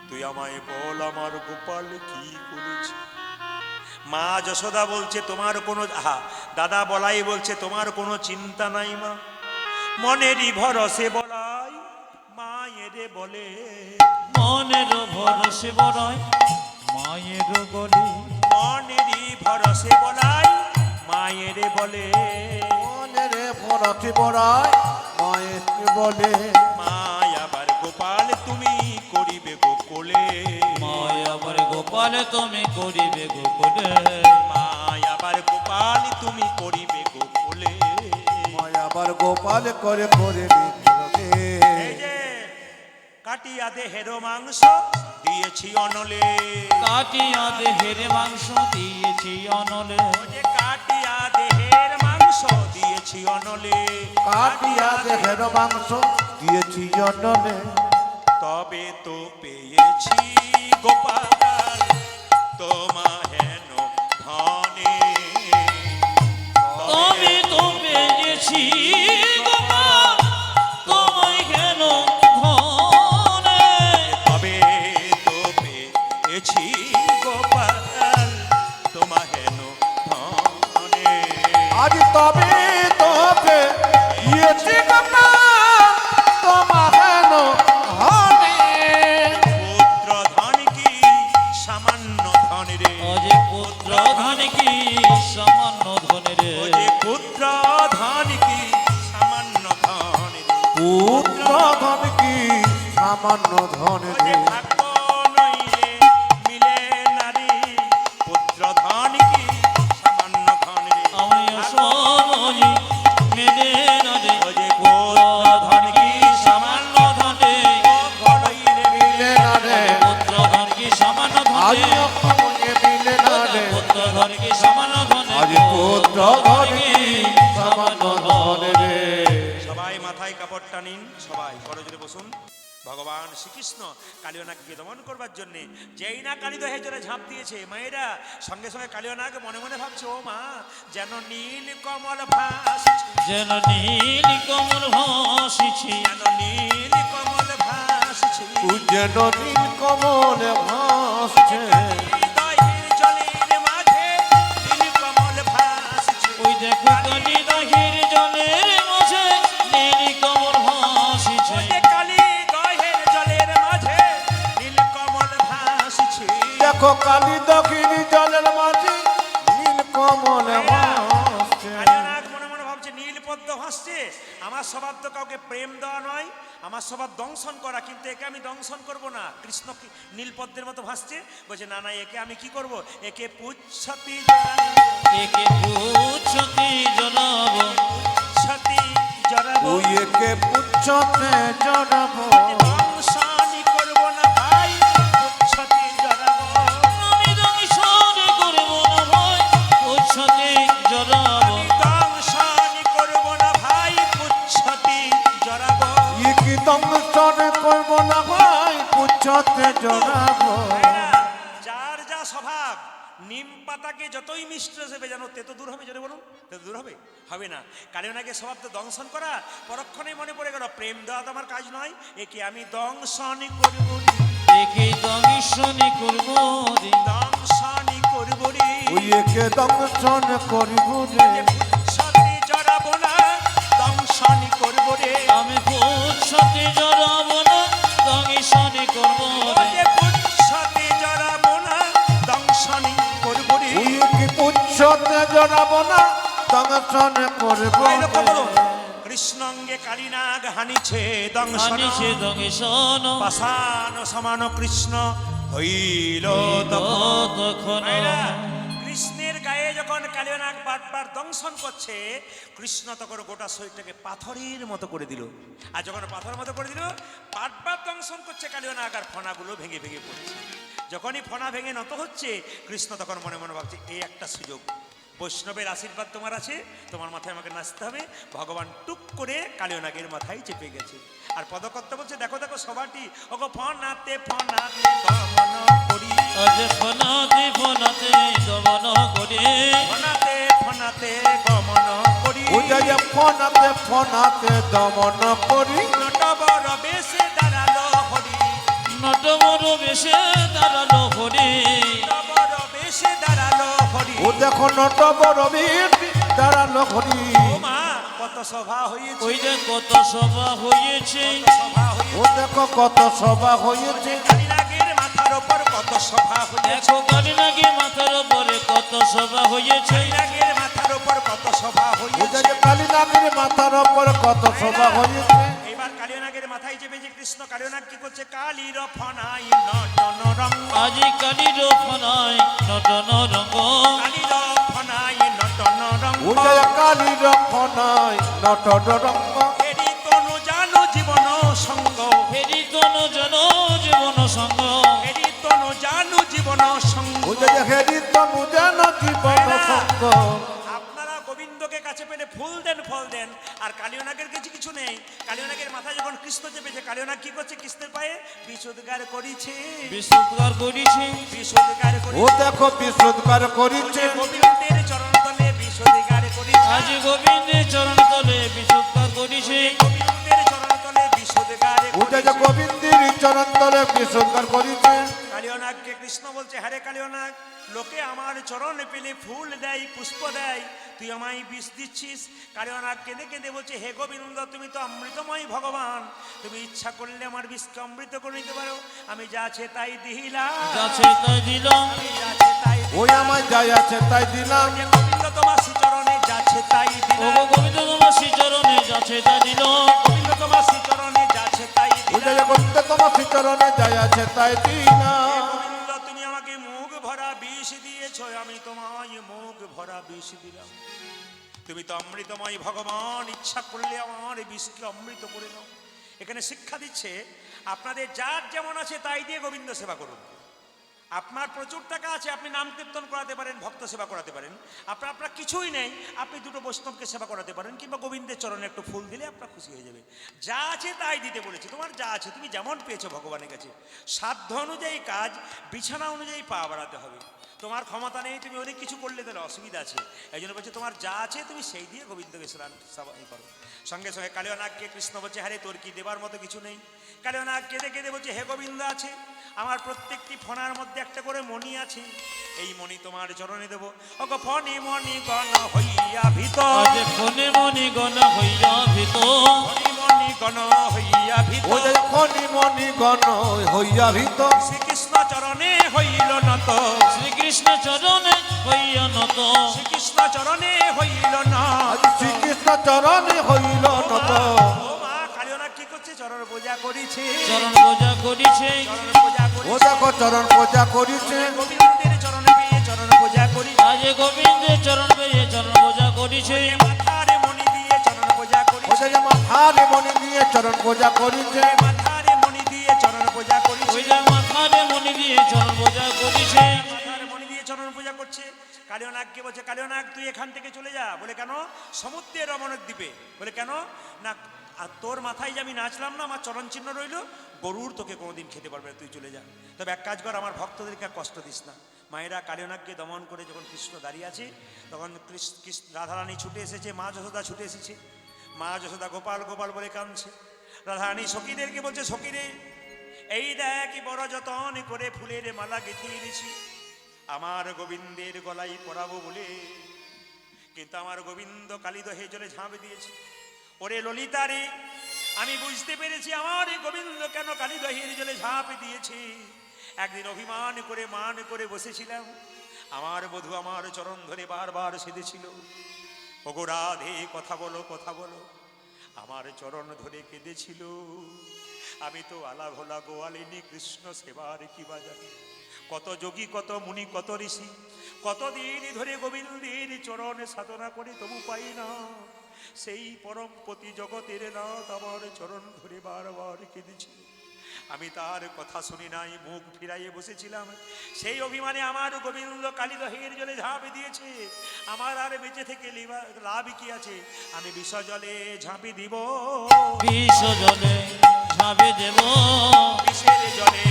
তুই আমায় বল আমার গোপাল কি করেছে? মা যশোদা বলছে, তোমার কোনো দাদা বলাই বলছে, তোমার কোনো চিন্তা নাই মা, মনেরই ভরসে বলাই মায়ের বলে। মনের ভরসে বড়াই মায়ের গলে। মনেরই ভরসে বলাই মায়ের বলে। মনের ভরসে বড়াই মায়ের বলে। মায় আবার গোপাল তুমি করিবে গোকুলে। মায় আবার গোপাল তুমি করিবে গোকুলে। মায় আবার গোপাল তুমি করিবে গোকুলে। মায় আবার গোপাল করে করে এই যে কাটিয়া দেহের মাংস দিয়েছি অনলে। কাটিয়া দেহের মাংস দিয়েছি অনলে। ও যে কাটিয়া দেহের মাংস দিয়েছি অনলে। কাটিয়া দেহের মাংস দিয়েছি জননে। তবে তো পেয়েছি গোপাল তোমা হেন ধনে। তবে তো পেয়েছি গোপাল তোমায় কেন ধনে। তবে তো পেয়েছি গোপাল তোমা হেন ধনে। আজ তবে তোকে দিয়েছি গোপাল তোমা হেন ধনে। পুত্র ধন কি সামান্য ধন রে। অজে পুত্র ধন কি সম সামান্য ধন ও রে যে ভাগ্য নইলে মিলে নারী পুত্র ধন কি সামান্য ধন রে আমি অসময় মেনে না রে ও যে পুত্র ধন কি সামান্য ধনে নইলে মিলে না রে পুত্র ধন কি সামান্য আজ ধনে অসময়ে মিলে না রে পুত্র ধন কি সামান্য ধনে আজ পুত্র ধন কি সামান্য ধন রে সবাই মাথায় কাপড়টা নিন, সবাই করজোরে বসুন। ভগবান শ্রীকৃষ্ণ কালিয়নাগকে দমন করবার জন্য যেই না কালিদহে জলে ঝাঁপ দিয়েছে, মায়েরা সঙ্গে সঙ্গে কালিয়নাগ মনে মনে ভাবছে, ও মা যেন নীল কমল ভাসছে, যেন নীল কমল ভাসিছি যেন নীল কমল ভাসছে, যেন নীল কমল ভাসছে হৃদয়ের জলের মাঝে নীল কমল ভাসছে। ওই দেখো কালি দহির জলের মাঝে নীল কমল ভাসিছে ওই যে কালী দহের জলের মাঝে নীল কমল ভাসছে। দেখো কালী দক্ষিণ জলের মাঝে নীল কমল ভাসছে কালিয়ানাগ মনে মনে ভাবছে নীল পদ্ম ভাসছে, আমার স্বভাব তো কাউকে প্রেম দেওয়া নয়, আমার স্বভাব দংশন করা, কিন্তু একে আমি দংশন করব না। কৃষ্ণ কি নীল পদ্মের মতো ভাসছে, বলছে না না একে আমি কি করব, একে পুচ্ছতি একে পুচ্ছতি জনাব পুচ্ছতি জড়াবো, ওই একে পুচ্ছতে জড়াবো দংশনই করব না ভাই, পুচ্ছতি জড়াবো। আমি দংশন করব না ভাই পুচ্ছতি জনাব আমি দংশনই করব না ভাই, পুচ্ছতি জড়াবো। কি দংশন করবো না ভাই পুচ্ছতে জড়াবো ভাইরা, যার যা স্বভাব, নিম পাতাকে যতই মিষ্ট হিসেবে জানো তেতো দূর হবে, জোরে বলুন, তেতো দূর হবে, হবে না। কালিয়নাগের স্বভাব তো দংশন করা, পরক্ষণেই মনে পড়ে গেল প্রেম দেওয়া তো আমার কাজ নয়, একে আমি দংশনই করব রে, একে দংশন করব রে দংশনই করব রে। ওই একে দংশন করিব রে সাথে জড়াবো না, দংশনই করব রে। আমি পুচ্ছতি জড়াব না দংশন করব ও রে যে পুচ্ছতে জড়াবো না, দংশনই করব রে। ওই কি পুচ্ছতে জড়াবো না দংশন করব ভাই লক্ষ্য করুন, রে কৃষ্ণঙ্গে কালীনাগ হানিছে দংশন, আনিছে দংশন পাষাণ সমান কৃষ্ণ হইল তখন। তখন ভাইরা, কৃষ্ণের গায়ে যখন কালিয়নাগ বারবার দংশন করছে, কৃষ্ণ তখন গোটা শরীরটাকে পাথরের মতো করে দিল। আর যখন পাথরের মতো করে দিল, বারবার দংশন করছে কালিয়নাগ, আর ফণাগুলো ভেঙে ভেঙে পড়ছে। যখনই ফণা ভেঙে নত হচ্ছে, কৃষ্ণ তখন মনে মনে ভাবছে এই একটা সুযোগ, বৈষ্ণবের আশীর্বাদ তোমার আছে, তোমার মাথায় আমাকে নাচতে হবে। ভগবান টুক করে কালিয়নাগের মাথায় চেপে গেছে, আর পদকর্তা বলছে দেখো দেখো সবাটি ওগো ফনাতে ফনাতে দমন করি, আজ ফনাতে ফনাতে দমন করে ফনাতে ফনাতে গমন করি, ওই যে ফোনাতে ফোনাতে দমন করি নটবর বেশে দাঁড়ালো হরি, নটবর বেশে দাঁড়ালো হরে নটবর বেশে দাঁড়ালো হরি। ও দেখো নট বড় বীর দাঁড়ালো হরি ও মা কত সভা হয়েছে, ওই যে কত সভা হয়েছে কত সভা ও হয়েছে, দেখো কত সভা হয়েছে কালিনাগের মাথার ওপর কত সভা হয়েছে, দেখো কালী নাকি মাথার উপরে কত সভা হয়েছে কালিনাগের মাথার ওপর কত সভা ও হয়েছে। যে কালীনাগের মাথার ওপর কত সভা হয়েছে এবার কালিয়নাগের মাথায় চেপে যে কৃষ্ণ, কালিয়নাগ কি করছে, কালির ফনাই নটন রঙ্গ, আজি কালীর ফনায় নটন রঙ্গ কালির ফনাই নটন রঙ্গ, ও যে কালীর ফনাই নট রঙ্গ এরি তনু জানো জীবন সঙ্গ, ফেরি তনু জন জীবন সঙ্গ এরি তনু জানো জীবন সঙ্গ। ও যে হেরি তনু যেন জীবন সঙ্গ আপনারা গোবিন্দকে কাছে পেলে ফুল দেন ফল দেন, আর কালিয়নাগের কাছে কিছু নেই। কালিয়নাগের মাথায় যখন কৃষ্ণ চেপেছে, কালিয়নাগ কি করছে, কৃষ্ণের পায়ে বিশুদ্ধার করিছে, বিশুদ্ধার করিছে বিশুদ্ধার ও করিছে, দেখো বিশুদ্ধার করিছে গোবিন্দের চরণ তলে বিশুদ্ধার করিছে, আজি গোবিন্দের চরণ তলে বিশুদ্ধার করিছে গোবিন্দের চরণ তলে বিশুদ্ধার ও যে গোবিন্দের চরণ তলে বিশুদ্ধার করিছে কালিয়নাগকে কৃষ্ণ বলছে, হ্যারে কালিয়নাগ, লোকে আমার চরণ পেলে ফুল দেয় পুষ্প দেয়, তুই আমায় বিষ দিচ্ছিস। কালিয়নাগ কেঁদে কেঁদে বলছে, হে গোবিন্দ তুমি তো অমৃতময় ভগবান, তুমি ইচ্ছা করলে আমার বিষকে অমৃত করে নিতে পারো, আমি যা আছে তাই দিলাম, যাচ্ছে তাই দিলাম আমি যা আছে তাই ওই আমার যাই আছে তাই দিলাম যে গোবিন্দ তোমার শ্রীচরণে যাচ্ছে তাই ও দিলাম, গোবিন্দ তোমার শ্রীচরণে যাচ্ছে তাই দিল গোবিন্দ তোমার শ্রীচরণে যাচ্ছে তাই ও যে দিলাম। গোবিন্দ তোমার দাসী চরণে যাই আছে তাই দিনা। গোবিন্দ তুমি আমাকে মুখ ভরা বিষ দিয়েছ, আমি তোমায় মুখ ভরা বিষ দিলাম। তুমি তো অমৃতময় ভগবান, ইচ্ছা করলে আমার বিষকে অমৃত করে নাও। এখানে শিক্ষা দিচ্ছে আপনাদের যার যেমন আছে তাই দিয়ে গোবিন্দ সেবা করুন। আপনার প্রচুর টাকা আছে, আপনি নাম কীর্তন করাতে পারেন, ভক্ত সেবা করাতে পারেন। আপনার কিছুই নেই, আপনি দুটো বৈষ্ণবকে সেবা করাতে পারেন, কিংবা গোবিন্দের চরণে একটু ফুল দিলে আপনার খুশি হয়ে যাবে। যা আছে তাই দিতে বলেছে। তোমার যা আছে তুমি যেমন পেয়েছো ভগবানের কাছে, সাধ্য অনুযায়ী কাজ, বিছানা অনুযায়ী পা বাড়াতে হবে। তোমার ক্ষমতা নেই, তুমি অনেক কিছু করলে তাহলে অসুবিধা আছে। এই জন্য বলছে তোমার যা আছে তুমি সেই দিয়ে গোবিন্দকে সেবা করো। সঙ্গে সঙ্গে কালিয়ানাগকে কৃষ্ণ বলছে, হ্যাঁ রে, তোর কি দেবার মতো কিছু নেই? কালিয়ানাগ কেঁদে কেঁদে বলছে, হে গোবিন্দ আছে, আমার প্রত্যেকটি ফণার মধ্যে একটা করে মণি আছে, এই মণি তোমার চরণে দেবো। ওগো ফণি মণি গণ হইয়া ভিতর, আজ ফণি মণি গণ হইয়া ভিতর, ফণি মণি গণ হইয়া ও ভিতর, যে খনি মনি গণ হইয়া ভিতর, শ্রীকৃষ্ণ চরণে হইল নত, শ্রীকৃষ্ণ চরণে হইয়া নত, শ্রীকৃষ্ণ চরণে হইল না। আজ শ্রীকৃষ্ণ চরণে হইল নত। ও মা, কালিয়ানাগ কি করছে? চরণ পূজা করিছে, চরণ পূজা করিছে, চরণ পূজা ও করিছে। দেখো চরণ পূজা করিছে, গোবিন্দের চরণে পেয়ে চরণ পূজা করিছে, আজ গোবিন্দের চরণ পেয়ে চরণ পূজা করিছে, মাথারে মণি দিয়ে চরণ পূজা ও করিছে, যে মাথারে মনি দিয়ে চরণ পূজা করিছে, মাথারে মণি দিয়ে চরণ পূজা করিছে, ওই যে মাথারে মণি দিয়ে চরণ পূজা করিছে। মাথারে মণি দিয়ে চরণ পূজা করছে। কালিয়ানাগকে বলছে, কালিয়ানাগ তুই এখান থেকে চলে যা। বলে কেন? সমুদ্রের রমণক দ্বীপে। বলে কেন? না, আর তোর মাথায় যে আমি নাচলাম না, আমার চরণ চিহ্ন রইল, গরুর তোকে কোনোদিন খেতে পারবে না, তুই চলে যা। তবে এক কাজ কর, আমার ভক্তদেরকে আর কষ্ট দিস না। মায়েরা কালিয়ানাগকে দমন করে যখন কৃষ্ণ দাঁড়িয়ে আছে, তখন রাধারানী ছুটে এসেছে, মা যশোদা ছুটে এসেছে। মা যশোদা গোপাল গোপাল বলে কাঁদছে। রাধারানী সখীদেরকে বলছে, সখীরে, এই দেখ বড় যতন করে ফুলের মালা গেঁথে এনেছি আমার গোবিন্দের গলায় পরাবো বলে, কিন্তু আমার গোবিন্দ কালিদহে জলে ঝাঁপ দিয়েছে। ওরে ললিতা রে, আমি বুঝতে পেরেছি আমার এই গোবিন্দ কেন কালিদহের জলে ঝাঁপ দিয়েছে। একদিন অভিমান করে মান করে বসেছিলাম, আমার বধূ আমার চরণ ধরে বারবার সেধেছিল, ওগো রাধে কথা বলো কথা বলো, আমার চরণ ধরে কেঁদেছিল। আমি তো আলা ভোলা গোয়ালিনী কৃষ্ণ সেবার কি বাজারে, কত যোগী কত মুনি কত ঋষি কতদিন ধরে গোবিন্দের চরণে সাধনা করে তবু পাই না সেই পরমপতি জগতের নাথ আমার চরণ ধরে বারবার কেঁদেছিল। আমি তার কথা শুনি নাই, মুখ ফিরাইয়ে বসেছিলাম। সেই অভিমানে আমার গোবিন্দ কালিদহের জলে ঝাঁপ দিয়েছে। আমার আর বেঁচে থেকে লাভ কি আছে? আমি বিষ জলে ঝাঁপি দিব, বিষ জলে ঝাঁপে দেব, বিষের জলে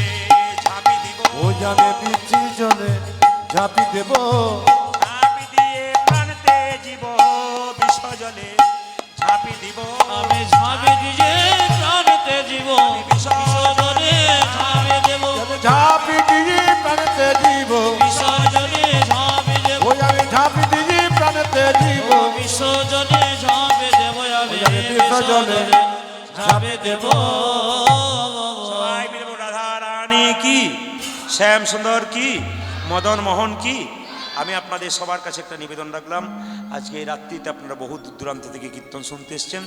ঝাঁপি দিব, ও জানে বিচি জলে ঝাঁপি দেব, ঝাঁপি দিয়ে প্রাণতে জীব, বিষ জলে ঝাঁপি দিব, আমি ঝাঁপে দিয়ে প্রাণতে জীব, বিষ জলে ঝাঁপে দেব, ঝাঁপি দিয়ে প্রাণতে জীব, বিষ জলে ঝাঁপে দেব, ওই আমি ঝাঁপি দিয়ে প্রাণতে জীব, বিষ জলে ঝাঁপে দেব, আমি বিষ জলে ঝাঁপে দেব। সবাই মিলে বলবো, রাধা রানী কি, শ্যাম সুন্দর কি, মদন মোহন কি। আমি আপনাদের সবার কাছে একটা নিবেদন রাখলাম, আজকে এই রাত্রিতে আপনারা বহু দূর দূরান্ত থেকে কীর্তন শুনতে এসছেন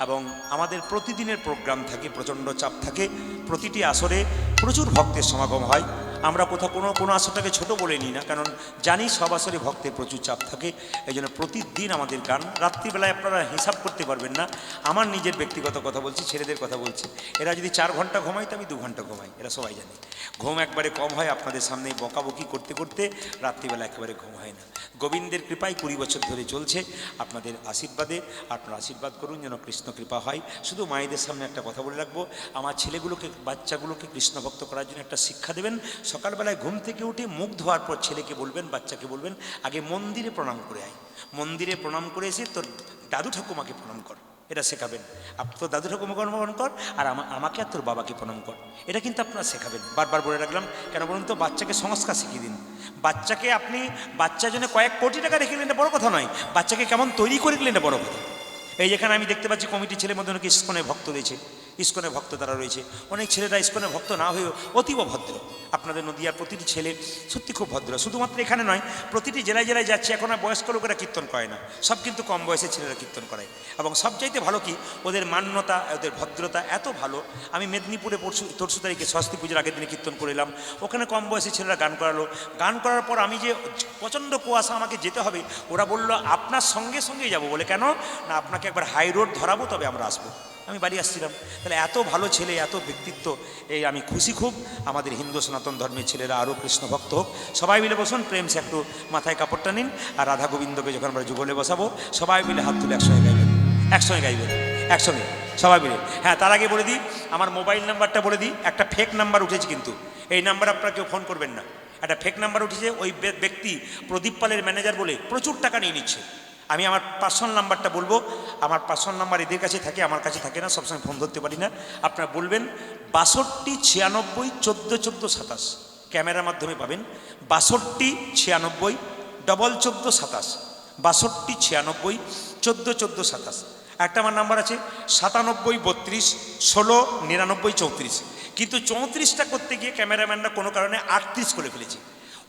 এবং আমাদের প্রতিদিনের প্রোগ্রাম থাকে, প্রচণ্ড চাপ থাকে, প্রতিটি আসরে প্রচুর ভক্তের সমাগম হয়। আমরা কোথাও কোনো আসরটাকে ছোট বলে নিই না, কারণ জানি সব আসরে ভক্তের প্রচুর চাপ থাকে। এই জন্য প্রতিদিন আমাদের গান রাত্রিবেলায় আপনারা হিসাব করতে পারবেন না। আমার নিজের ব্যক্তিগত কথা বলছি, ছেলেদের কথা বলছি, এরা যদি 4 ঘন্টা ঘুমায় তো আমি 2 ঘন্টা ঘুমাই, এরা সবাই জানে। ঘুম একবারে কম হয়, আপনাদের সামনে বকাবকি করতে করতে রাত্রিবেলা একেবারে ঘুম হয় না। গোবিন্দের কৃপায় 20 বছর ধরে চলছে, আপনাদের আশীর্বাদে আপনারা আশীর্বাদ করুন যেন কৃষ্ণ কৃপা হয়। শুধু মায়েদের সামনে একটা কথা বলে রাখবো, আমার ছেলেগুলোকে বাচ্চাগুলোকে কৃষ্ণ ভক্ত করার জন্য একটা শিক্ষা দেবেন। সকালবেলায় ঘুম থেকে উঠে মুখ ধোয়ার পর ছেলেকে বলবেন, বাচ্চাকে বলবেন, আগে মন্দিরে প্রণাম করে আয়, মন্দিরে প্রণাম করে এসে তোর দাদু ঠাকুমাকে প্রণাম কর, এটা শেখাবেন। তোর দাদু ঠাকুমাকে প্রণাম কর আর আমাকে আর তোর বাবাকে প্রণাম কর, এটা কিন্তু আপনারা শেখাবেন। বারবার বলে রাখলাম কেন বলুন তো, বাচ্চাকে সংস্কার শিখিয়ে দিন। বাচ্চাকে আপনি বাচ্চার জন্য কয়েক কোটি টাকা রেখে গেলেন, এটা বড় কথা নয়, বাচ্চাকে কেমন তৈরি করে গেলেন এটা বড় কথা। এই যেখানে আমি দেখতে পাচ্ছি কমিটি ছেলের মধ্যে অনেক ইস্কনে ভক্ত দিয়েছে, ইস্কনের ভক্ত তারা রয়েছে। অনেক ছেলেরা ইস্কনের ভক্ত না হয়েও অতীব ভদ্র। আপনাদের নদীয়ার প্রতিটি ছেলে সত্যি খুব ভদ্র। শুধুমাত্র এখানে নয়, প্রতিটি জেলায় জেলায় যাচ্ছে। এখন আর বয়স্ক লোকেরা কীর্তন করে না, সব কিন্তু কম বয়সের ছেলেরা কীর্তন করে। এবং সবচাইতে ভালো কি, ওদের মান্যতা, ওদের ভদ্রতা এত ভালো। আমি মেদিনীপুরে তরশু তারিখে সরস্বতী পুজোর আগের দিনে কীর্তন করে এলাম। ওখানে কম বয়সী ছেলেরা গান করালো। গান করার পর আমি যে প্রচণ্ড কুয়াশা, আমাকে যেতে হবে, ওরা বললো আপনার সঙ্গে সঙ্গে যাবো। বলে কেন না, আপনাকে একবার হাই রোড ধরাবো, তবে আমরা আসবো। আমি বাড়ি আসছিলাম। তাহলে এত ভালো ছেলে, এত ব্যক্তিত্ব, এই আমি খুশি খুব। আমাদের হিন্দু সনাতন ধর্মের ছেলেরা আরও কৃষ্ণ ভক্ত হোক। সবাই মিলে বসুন, প্রেম সে একটু মাথায় কাপড়টা নিন। আর রাধা গোবিন্দকে যখন আমরা যুগলে বসাবো, সবাই মিলে হাত তুলে একসঙ্গে গাইবেন, একসঙ্গে গাইবেন, একসঙ্গে সবাই মিলে। হ্যাঁ, তার আগে বলে দিই, আমার মোবাইল নাম্বারটা বলে দিই। একটা ফেক নাম্বার উঠেছে, কিন্তু এই নাম্বার আপনারা কেউ ফোন করবেন না। একটা ফেক নাম্বার উঠেছে, ওই ব্যক্তি প্রদীপ পালের ম্যানেজার বলে প্রচুর টাকা নিয়ে নিচ্ছে। আমি আমার পার্সোনাল নাম্বারটা বলবো। আমার পার্সোনাল নাম্বার এদের কাছে থাকে, আমার কাছে থাকে না, সবসময় ফোন ধরতে পারি না। আপনারা বলবেন 62 96 14 14 27, ক্যামেরার মাধ্যমে পাবেন। 62 96 14 27, 62 96 14 14 27। একটা আমার নাম্বার আছে 97 32 16 99 34, কিন্তু 34টা করতে গিয়ে ক্যামেরাম্যানরা কোনো কারণে 38 করে ফেলেছে।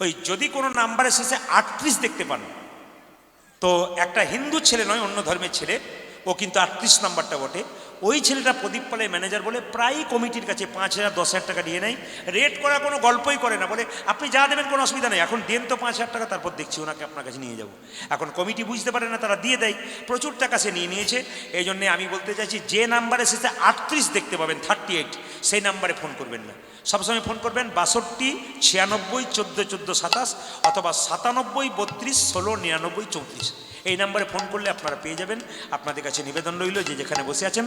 ওই যদি কোনো নাম্বারের শেষে 38 দেখতে পান, তো একটা হিন্দু ছেলে নয়, অন্য ধর্মের ছেলে, ও কিন্তু 38 নাম্বারটা বটে। ওই ছেলেটা প্রদীপ পালের ম্যানেজার বলে প্রায় কমিটির কাছে 5,000 10,000 টাকা নিয়ে নেয়। রেট করা কোনো গল্পই করে না, বলে আপনি যা দেবেন কোনো অসুবিধা নেই, এখন দেন তো 5,000 টাকা, তারপর দেখছি ওনাকে আপনার কাছে নিয়ে যাব। এখন কমিটি বুঝতে পারে না, তারা দিয়ে দেয়। প্রচুর টাকা সে নিয়ে নিয়েছে। এই জন্যে আমি বলতে চাইছি, যে নাম্বারে শেষে 38 দেখতে পাবেন, 38, সেই নাম্বারে ফোন করবেন না। সবসময় ফোন করবেন 62 96 14 14 27 অথবা 97 32 16 99 34। এই নাম্বারে ফোন করলে আপনারা পেয়ে যাবেন। আপনাদের কাছে নিবেদন রইল, যে যেখানে বসে আছেন